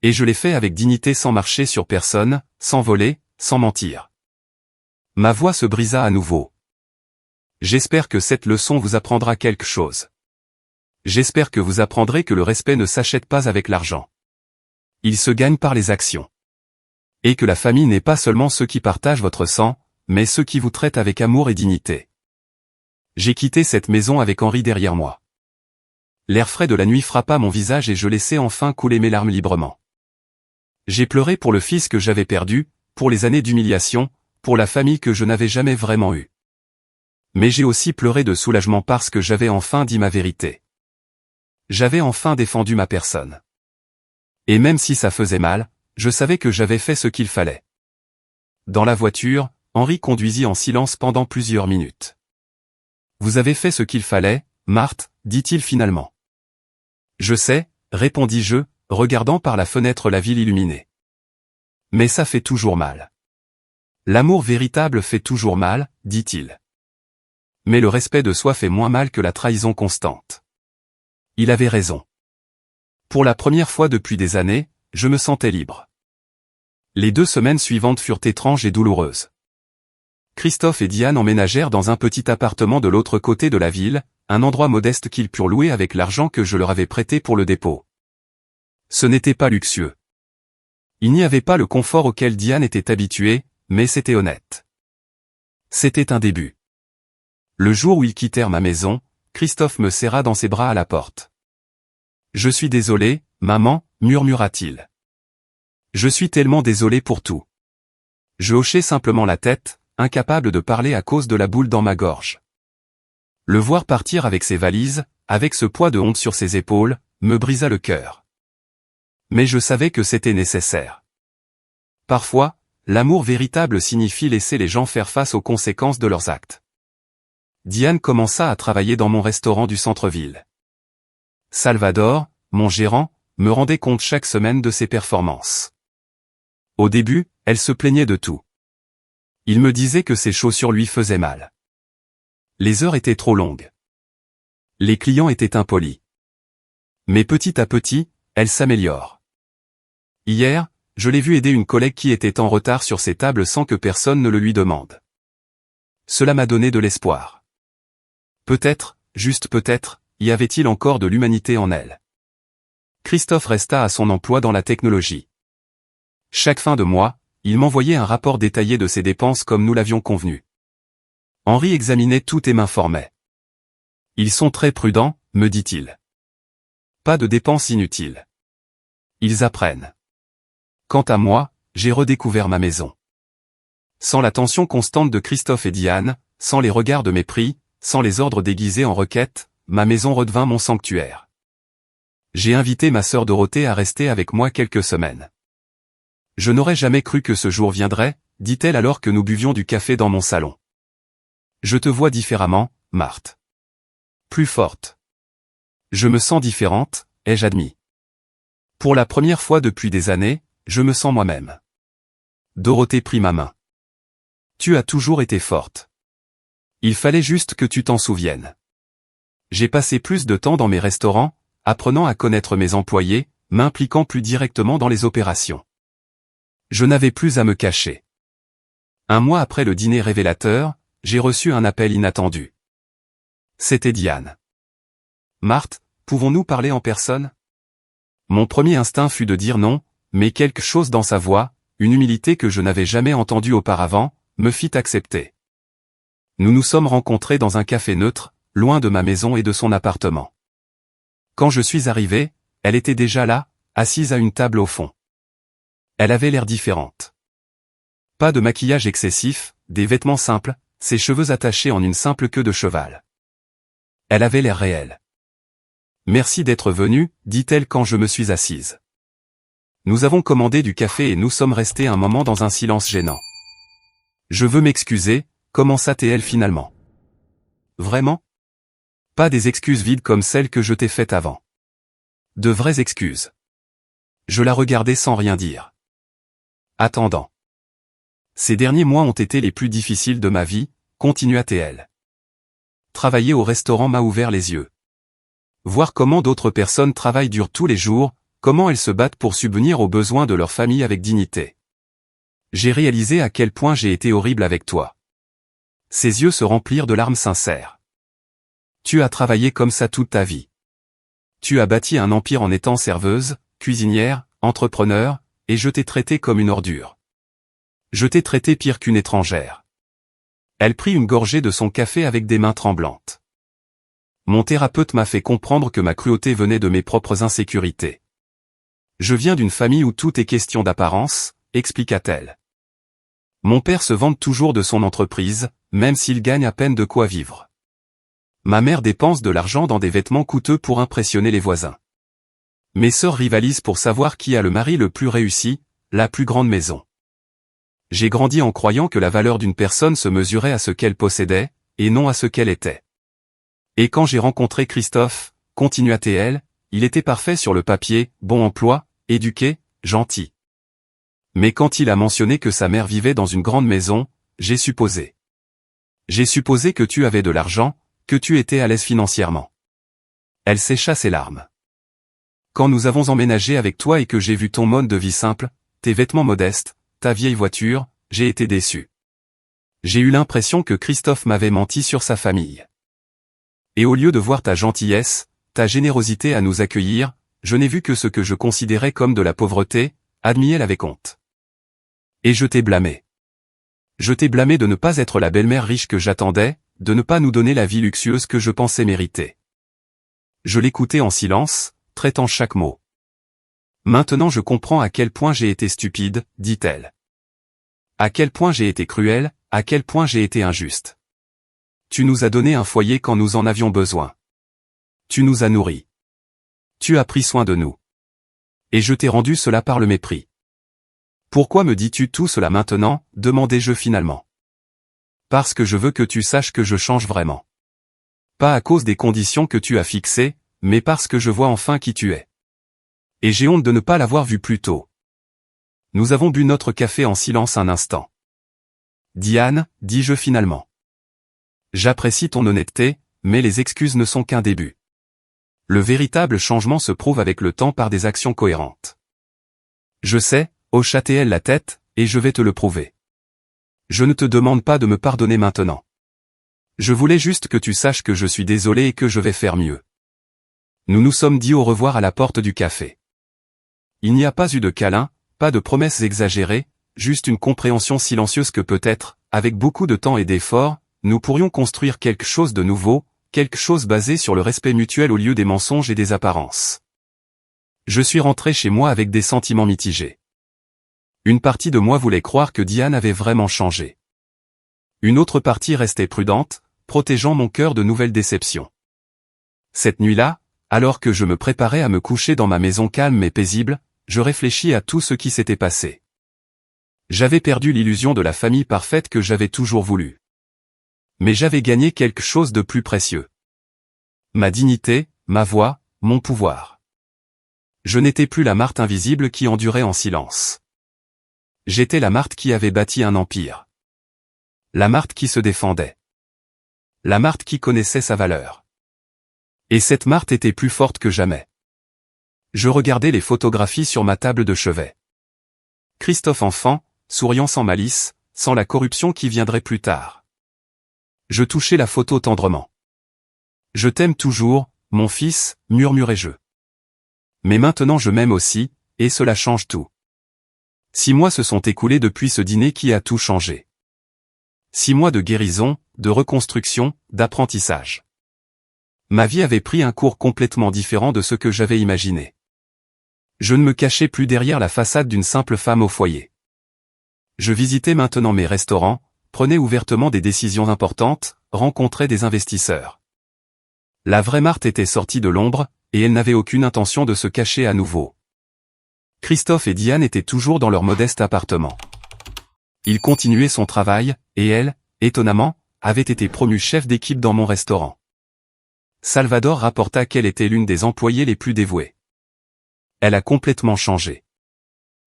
Et je l'ai fait avec dignité sans marcher sur personne, sans voler, sans mentir. Ma voix se brisa à nouveau. J'espère que cette leçon vous apprendra quelque chose. J'espère que vous apprendrez que le respect ne s'achète pas avec l'argent. Il se gagne par les actions. Et que la famille n'est pas seulement ceux qui partagent votre sang, mais ceux qui vous traitent avec amour et dignité. J'ai quitté cette maison avec Henri derrière moi. L'air frais de la nuit frappa mon visage et je laissai enfin couler mes larmes librement. J'ai pleuré pour le fils que j'avais perdu, pour les années d'humiliation, pour la famille que je n'avais jamais vraiment eue. Mais j'ai aussi pleuré de soulagement parce que j'avais enfin dit ma vérité. J'avais enfin défendu ma personne. Et même si ça faisait mal, je savais que j'avais fait ce qu'il fallait. Dans la voiture, Henri conduisit en silence pendant plusieurs minutes. « Vous avez fait ce qu'il fallait, Marthe, dit-il finalement. »« Je sais, répondis-je, regardant par la fenêtre la ville illuminée. Mais ça fait toujours mal. L'amour véritable fait toujours mal, dit-il. Mais le respect de soi fait moins mal que la trahison constante. » Il avait raison. Pour la première fois depuis des années, je me sentais libre. Les 2 semaines suivantes furent étranges et douloureuses. Christophe et Diane emménagèrent dans un petit appartement de l'autre côté de la ville, un endroit modeste qu'ils purent louer avec l'argent que je leur avais prêté pour le dépôt. Ce n'était pas luxueux. Il n'y avait pas le confort auquel Diane était habituée, mais c'était honnête. C'était un début. Le jour où ils quittèrent ma maison, Christophe me serra dans ses bras à la porte. « Je suis désolé, maman, murmura-t-il. Je suis tellement désolé pour tout. » Je hochai simplement la tête, incapable de parler à cause de la boule dans ma gorge. Le voir partir avec ses valises, avec ce poids de honte sur ses épaules, me brisa le cœur. Mais je savais que c'était nécessaire. Parfois, l'amour véritable signifie laisser les gens faire face aux conséquences de leurs actes. Diane commença à travailler dans mon restaurant du centre-ville. Salvador, mon gérant, me rendait compte chaque semaine de ses performances. Au début, elle se plaignait de tout. Il me disait que ses chaussures lui faisaient mal. Les heures étaient trop longues. Les clients étaient impolis. Mais petit à petit, elle s'améliore. Hier, je l'ai vue aider une collègue qui était en retard sur ses tables sans que personne ne le lui demande. Cela m'a donné de l'espoir. Peut-être, juste peut-être, y avait-il encore de l'humanité en elle. Christophe resta à son emploi dans la technologie. Chaque fin de mois, il m'envoyait un rapport détaillé de ses dépenses comme nous l'avions convenu. Henri examinait tout et m'informait. « Ils sont très prudents, me dit-il. Pas de dépenses inutiles. Ils apprennent. » Quant à moi, j'ai redécouvert ma maison. Sans l'attention constante de Christophe et Diane, sans les regards de mépris, sans les ordres déguisés en requêtes, ma maison redevint mon sanctuaire. J'ai invité ma sœur Dorothée à rester avec moi quelques semaines. Je n'aurais jamais cru que ce jour viendrait, dit-elle alors que nous buvions du café dans mon salon. Je te vois différemment, Marthe. Plus forte. Je me sens différente, ai-je admis. Pour la première fois depuis des années, je me sens moi-même. Dorothée prit ma main. Tu as toujours été forte. Il fallait juste que tu t'en souviennes. J'ai passé plus de temps dans mes restaurants, apprenant à connaître mes employés, m'impliquant plus directement dans les opérations. Je n'avais plus à me cacher. Un mois après le dîner révélateur, j'ai reçu un appel inattendu. C'était Diane. Marthe, pouvons-nous parler en personne? Mon premier instinct fut de dire non, mais quelque chose dans sa voix, une humilité que je n'avais jamais entendue auparavant, me fit accepter. Nous nous sommes rencontrés dans un café neutre, loin de ma maison et de son appartement. Quand je suis arrivé, elle était déjà là, assise à une table au fond. Elle avait l'air différente. Pas de maquillage excessif, des vêtements simples, ses cheveux attachés en une simple queue de cheval. Elle avait l'air réelle. Merci d'être venu, dit-elle quand je me suis assise. Nous avons commandé du café et nous sommes restés un moment dans un silence gênant. Je veux m'excuser, commença-t-elle finalement. Vraiment? Pas des excuses vides comme celles que je t'ai faites avant. De vraies excuses. Je la regardais sans rien dire. Attendant. Ces derniers mois ont été les plus difficiles de ma vie, continua-t-elle. Travailler au restaurant m'a ouvert les yeux. Voir comment d'autres personnes travaillent dur tous les jours, comment elles se battent pour subvenir aux besoins de leur famille avec dignité. J'ai réalisé à quel point j'ai été horrible avec toi. Ses yeux se remplirent de larmes sincères. Tu as travaillé comme ça toute ta vie. Tu as bâti un empire en étant serveuse, cuisinière, entrepreneur, et je t'ai traité comme une ordure. Je t'ai traité pire qu'une étrangère. Elle prit une gorgée de son café avec des mains tremblantes. Mon thérapeute m'a fait comprendre que ma cruauté venait de mes propres insécurités. Je viens d'une famille où tout est question d'apparence, expliqua-t-elle. Mon père se vante toujours de son entreprise, même s'il gagne à peine de quoi vivre. Ma mère dépense de l'argent dans des vêtements coûteux pour impressionner les voisins. Mes sœurs rivalisent pour savoir qui a le mari le plus réussi, la plus grande maison. J'ai grandi en croyant que la valeur d'une personne se mesurait à ce qu'elle possédait, et non à ce qu'elle était. Et quand j'ai rencontré Christophe, continua-t-elle, il était parfait sur le papier, bon emploi, éduqué, gentil. Mais quand il a mentionné que sa mère vivait dans une grande maison, j'ai supposé. J'ai supposé que tu avais de l'argent, que tu étais à l'aise financièrement. Elle sécha ses larmes. Quand nous avons emménagé avec toi et que j'ai vu ton mode de vie simple, tes vêtements modestes, ta vieille voiture, j'ai été déçu. J'ai eu l'impression que Christophe m'avait menti sur sa famille. Et au lieu de voir ta gentillesse, ta générosité à nous accueillir, je n'ai vu que ce que je considérais comme de la pauvreté, admis-elle avec honte. Et je t'ai blâmé. Je t'ai blâmé de ne pas être la belle-mère riche que j'attendais, de ne pas nous donner la vie luxueuse que je pensais mériter. Je l'écoutais en silence, traitant chaque mot. Maintenant je comprends à quel point j'ai été stupide, dit-elle. À quel point j'ai été cruelle, à quel point j'ai été injuste. Tu nous as donné un foyer quand nous en avions besoin. Tu nous as nourris. Tu as pris soin de nous. Et je t'ai rendu cela par le mépris. Pourquoi me dis-tu tout cela maintenant, demandai-je finalement. Parce que je veux que tu saches que je change vraiment. Pas à cause des conditions que tu as fixées, mais parce que je vois enfin qui tu es. Et j'ai honte de ne pas l'avoir vu plus tôt. Nous avons bu notre café en silence un instant. Diane, dis-je finalement. J'apprécie ton honnêteté, mais les excuses ne sont qu'un début. Le véritable changement se prouve avec le temps par des actions cohérentes. Je sais, hocha-t-elle la tête, et je vais te le prouver. Je ne te demande pas de me pardonner maintenant. Je voulais juste que tu saches que je suis désolé et que je vais faire mieux. Nous nous sommes dit au revoir à la porte du café. Il n'y a pas eu de câlin, pas de promesses exagérées, juste une compréhension silencieuse que peut-être, avec beaucoup de temps et d'efforts, nous pourrions construire quelque chose de nouveau, quelque chose basé sur le respect mutuel au lieu des mensonges et des apparences. Je suis rentré chez moi avec des sentiments mitigés. Une partie de moi voulait croire que Diane avait vraiment changé. Une autre partie restait prudente, protégeant mon cœur de nouvelles déceptions. Cette nuit-là, alors que je me préparais à me coucher dans ma maison calme et paisible, je réfléchis à tout ce qui s'était passé. J'avais perdu l'illusion de la famille parfaite que j'avais toujours voulu. Mais j'avais gagné quelque chose de plus précieux. Ma dignité, ma voix, mon pouvoir. Je n'étais plus la Marthe invisible qui endurait en silence. J'étais la Marthe qui avait bâti un empire. La Marthe qui se défendait. La Marthe qui connaissait sa valeur. Et cette Marthe était plus forte que jamais. Je regardais les photographies sur ma table de chevet. Christophe enfant, souriant sans malice, sans la corruption qui viendrait plus tard. Je touchais la photo tendrement. Je t'aime toujours, mon fils, murmurai-je. Mais maintenant je m'aime aussi, et cela change tout. 6 mois se sont écoulés depuis ce dîner qui a tout changé. 6 mois de guérison, de reconstruction, d'apprentissage. Ma vie avait pris un cours complètement différent de ce que j'avais imaginé. Je ne me cachais plus derrière la façade d'une simple femme au foyer. Je visitais maintenant mes restaurants, prenais ouvertement des décisions importantes, rencontrais des investisseurs. La vraie Marthe était sortie de l'ombre, et elle n'avait aucune intention de se cacher à nouveau. Christophe et Diane étaient toujours dans leur modeste appartement. Il continuait son travail, et elle, étonnamment, avait été promue chef d'équipe dans mon restaurant. Salvador rapporta qu'elle était l'une des employées les plus dévouées. Elle a complètement changé.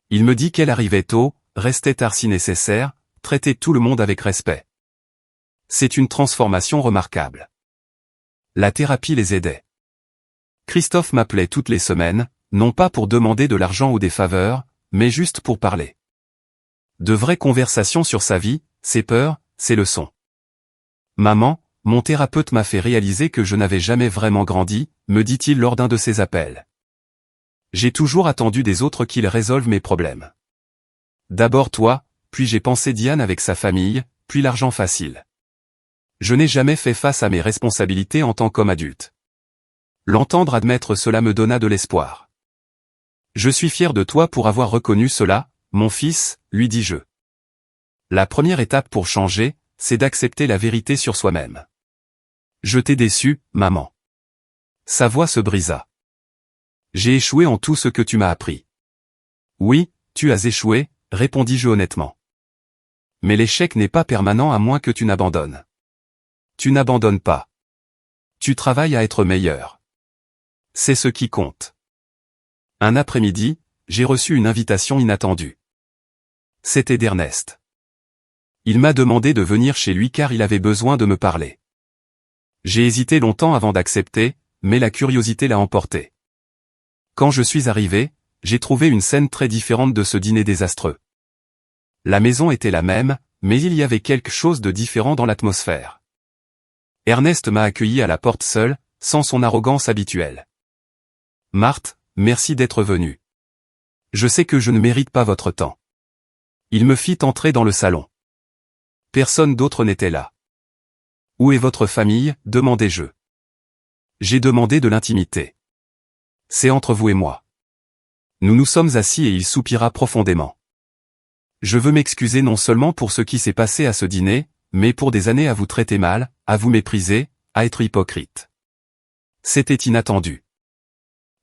Il me dit qu'elle arrivait tôt, restait tard si nécessaire, traitait tout le monde avec respect. C'est une transformation remarquable. La thérapie les aidait. Christophe m'appelait toutes les semaines, non pas pour demander de l'argent ou des faveurs, mais juste pour parler. De vraies conversations sur sa vie, ses peurs, ses leçons. Maman, mon thérapeute m'a fait réaliser que je n'avais jamais vraiment grandi, me dit-il lors d'un de ses appels. J'ai toujours attendu des autres qu'ils résolvent mes problèmes. D'abord toi, puis j'ai pensé Diane avec sa famille, puis l'argent facile. Je n'ai jamais fait face à mes responsabilités en tant qu'homme adulte. L'entendre admettre cela me donna de l'espoir. Je suis fier de toi pour avoir reconnu cela, mon fils, lui dis-je. La première étape pour changer, c'est d'accepter la vérité sur soi-même. Je t'ai déçu, maman. Sa voix se brisa. J'ai échoué en tout ce que tu m'as appris. Oui, tu as échoué, répondis-je honnêtement. Mais l'échec n'est pas permanent à moins que tu n'abandonnes. Tu n'abandonnes pas. Tu travailles à être meilleur. C'est ce qui compte. Un après-midi, j'ai reçu une invitation inattendue. C'était d'Ernest. Il m'a demandé de venir chez lui car il avait besoin de me parler. J'ai hésité longtemps avant d'accepter, mais la curiosité l'a emporté. Quand je suis arrivé, j'ai trouvé une scène très différente de ce dîner désastreux. La maison était la même, mais il y avait quelque chose de différent dans l'atmosphère. Ernest m'a accueilli à la porte seul, sans son arrogance habituelle. « Marthe, merci d'être venue. Je sais que je ne mérite pas votre temps. » Il me fit entrer dans le salon. Personne d'autre n'était là. « Où est votre famille ?» demandai-je. J'ai demandé de l'intimité. « C'est entre vous et moi. » Nous nous sommes assis et il soupira profondément. « Je veux m'excuser non seulement pour ce qui s'est passé à ce dîner, mais pour des années à vous traiter mal, à vous mépriser, à être hypocrite. C'était inattendu.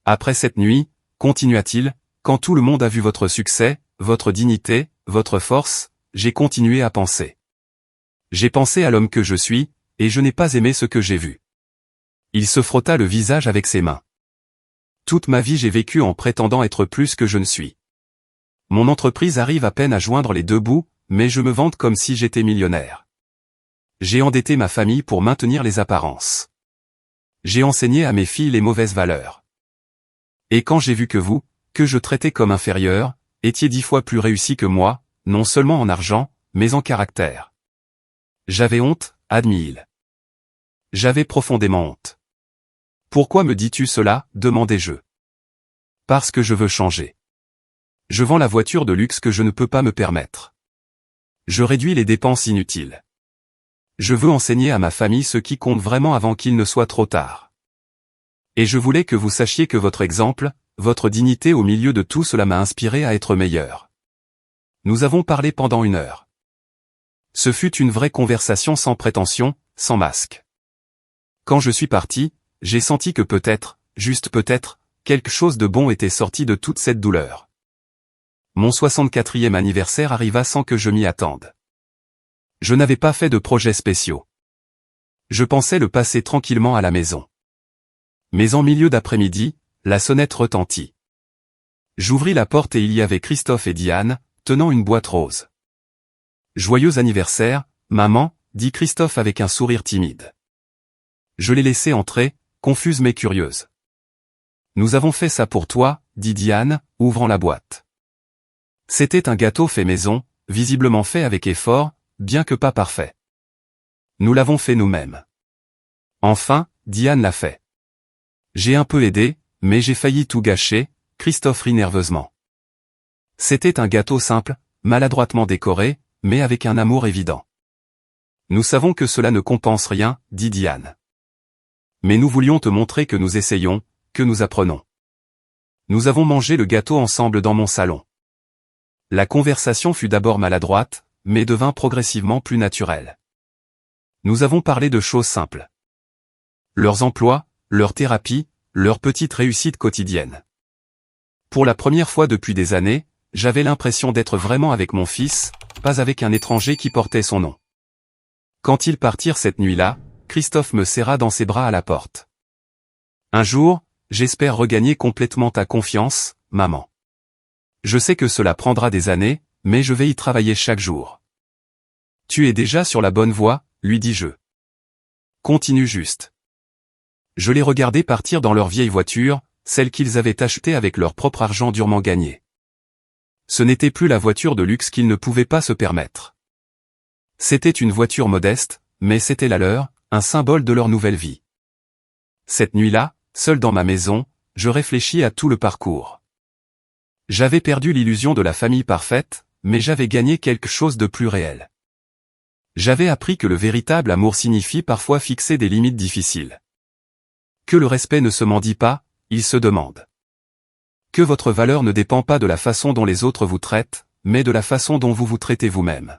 Après cette nuit, continua-t-il, quand tout le monde a vu votre succès, votre dignité, votre force, j'ai continué à penser. J'ai pensé à l'homme que je suis, et je n'ai pas aimé ce que j'ai vu. Il se frotta le visage avec ses mains. Toute ma vie j'ai vécu en prétendant être plus que je ne suis. Mon entreprise arrive à peine à joindre les deux bouts, mais je me vante comme si j'étais millionnaire. J'ai endetté ma famille pour maintenir les apparences. J'ai enseigné à mes filles les mauvaises valeurs. Et quand j'ai vu que vous, que je traitais comme inférieur, étiez 10 fois plus réussi que moi, non seulement en argent, mais en caractère. J'avais honte, admis-il. J'avais profondément honte. Pourquoi me dis-tu cela, demandai-je. Parce que je veux changer. Je vends la voiture de luxe que je ne peux pas me permettre. Je réduis les dépenses inutiles. Je veux enseigner à ma famille ce qui compte vraiment avant qu'il ne soit trop tard. Et je voulais que vous sachiez que votre exemple, votre dignité au milieu de tout cela m'a inspiré à être meilleur. Nous avons parlé pendant 1 heure. Ce fut une vraie conversation sans prétention, sans masque. Quand je suis parti, j'ai senti que peut-être, juste peut-être, quelque chose de bon était sorti de toute cette douleur. Mon 64e anniversaire arriva sans que je m'y attende. Je n'avais pas fait de projets spéciaux. Je pensais le passer tranquillement à la maison. Mais en milieu d'après-midi, la sonnette retentit. J'ouvris la porte et il y avait Christophe et Diane, tenant une boîte rose. « Joyeux anniversaire, maman » dit Christophe avec un sourire timide. Je l'ai laissé entrer, confuse mais curieuse. « Nous avons fait ça pour toi » dit Diane, ouvrant la boîte. C'était un gâteau fait maison, visiblement fait avec effort, bien que pas parfait. Nous l'avons fait nous-mêmes. Enfin, Diane l'a fait. J'ai un peu aidé, mais j'ai failli tout gâcher, Christophe rit nerveusement. C'était un gâteau simple, maladroitement décoré, mais avec un amour évident. Nous savons que cela ne compense rien, dit Diane. Mais nous voulions te montrer que nous essayons, que nous apprenons. Nous avons mangé le gâteau ensemble dans mon salon. La conversation fut d'abord maladroite, mais devint progressivement plus naturelle. Nous avons parlé de choses simples. Leurs emplois, leur thérapie, leurs petites réussites quotidiennes. Pour la première fois depuis des années, j'avais l'impression d'être vraiment avec mon fils, pas avec un étranger qui portait son nom. Quand ils partirent cette nuit-là, Christophe me serra dans ses bras à la porte. Un jour, j'espère regagner complètement ta confiance, maman. Je sais que cela prendra des années, mais je vais y travailler chaque jour. Tu es déjà sur la bonne voie, lui dis-je. Continue juste. Je les regardais partir dans leur vieille voiture, celle qu'ils avaient achetée avec leur propre argent durement gagné. Ce n'était plus la voiture de luxe qu'ils ne pouvaient pas se permettre. C'était une voiture modeste, mais c'était la leur, un symbole de leur nouvelle vie. Cette nuit-là, seul dans ma maison, je réfléchis à tout le parcours. J'avais perdu l'illusion de la famille parfaite, mais j'avais gagné quelque chose de plus réel. J'avais appris que le véritable amour signifie parfois fixer des limites difficiles. Que le respect ne se mendie pas, il se demande. Que votre valeur ne dépend pas de la façon dont les autres vous traitent, mais de la façon dont vous vous traitez vous-même.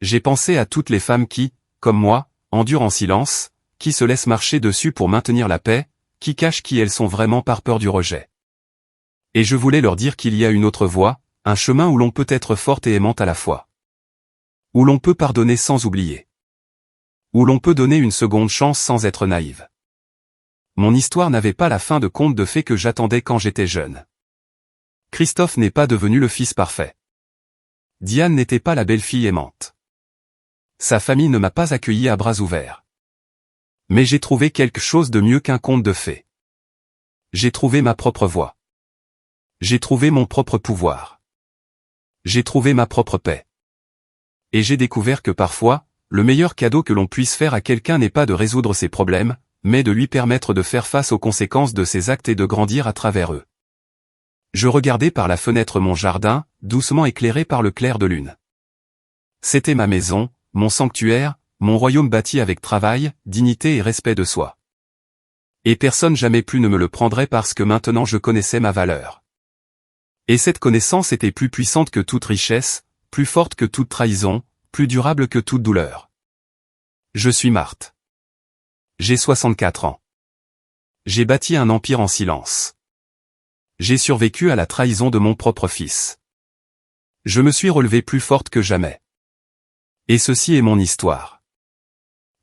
J'ai pensé à toutes les femmes qui, comme moi, endurent en silence, qui se laissent marcher dessus pour maintenir la paix, qui cachent qui elles sont vraiment par peur du rejet. Et je voulais leur dire qu'il y a une autre voie, un chemin où l'on peut être forte et aimante à la fois. Où l'on peut pardonner sans oublier. Où l'on peut donner une seconde chance sans être naïve. Mon histoire n'avait pas la fin de conte de fées que j'attendais quand j'étais jeune. Christophe n'est pas devenu le fils parfait. Diane n'était pas la belle-fille aimante. Sa famille ne m'a pas accueilli à bras ouverts. Mais j'ai trouvé quelque chose de mieux qu'un conte de fées. J'ai trouvé ma propre voie. J'ai trouvé mon propre pouvoir. J'ai trouvé ma propre paix. Et j'ai découvert que parfois, le meilleur cadeau que l'on puisse faire à quelqu'un n'est pas de résoudre ses problèmes, mais de lui permettre de faire face aux conséquences de ses actes et de grandir à travers eux. Je regardais par la fenêtre mon jardin, doucement éclairé par le clair de lune. C'était ma maison, mon sanctuaire, mon royaume bâti avec travail, dignité et respect de soi. Et personne jamais plus ne me le prendrait parce que maintenant je connaissais ma valeur. Et cette connaissance était plus puissante que toute richesse, plus forte que toute trahison, plus durable que toute douleur. Je suis Marthe. J'ai 64 ans. J'ai bâti un empire en silence. J'ai survécu à la trahison de mon propre fils. Je me suis relevé plus forte que jamais. Et ceci est mon histoire.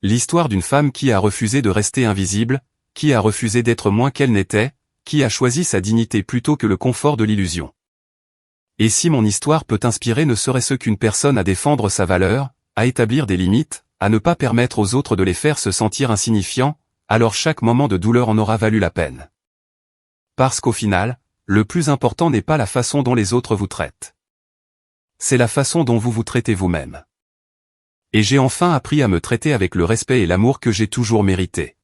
L'histoire d'une femme qui a refusé de rester invisible, qui a refusé d'être moins qu'elle n'était, qui a choisi sa dignité plutôt que le confort de l'illusion. Et si mon histoire peut inspirer ne serait-ce qu'une personne à défendre sa valeur, à établir des limites, à ne pas permettre aux autres de les faire se sentir insignifiants, alors chaque moment de douleur en aura valu la peine. Parce qu'au final, le plus important n'est pas la façon dont les autres vous traitent. C'est la façon dont vous vous traitez vous-même. Et j'ai enfin appris à me traiter avec le respect et l'amour que j'ai toujours mérité.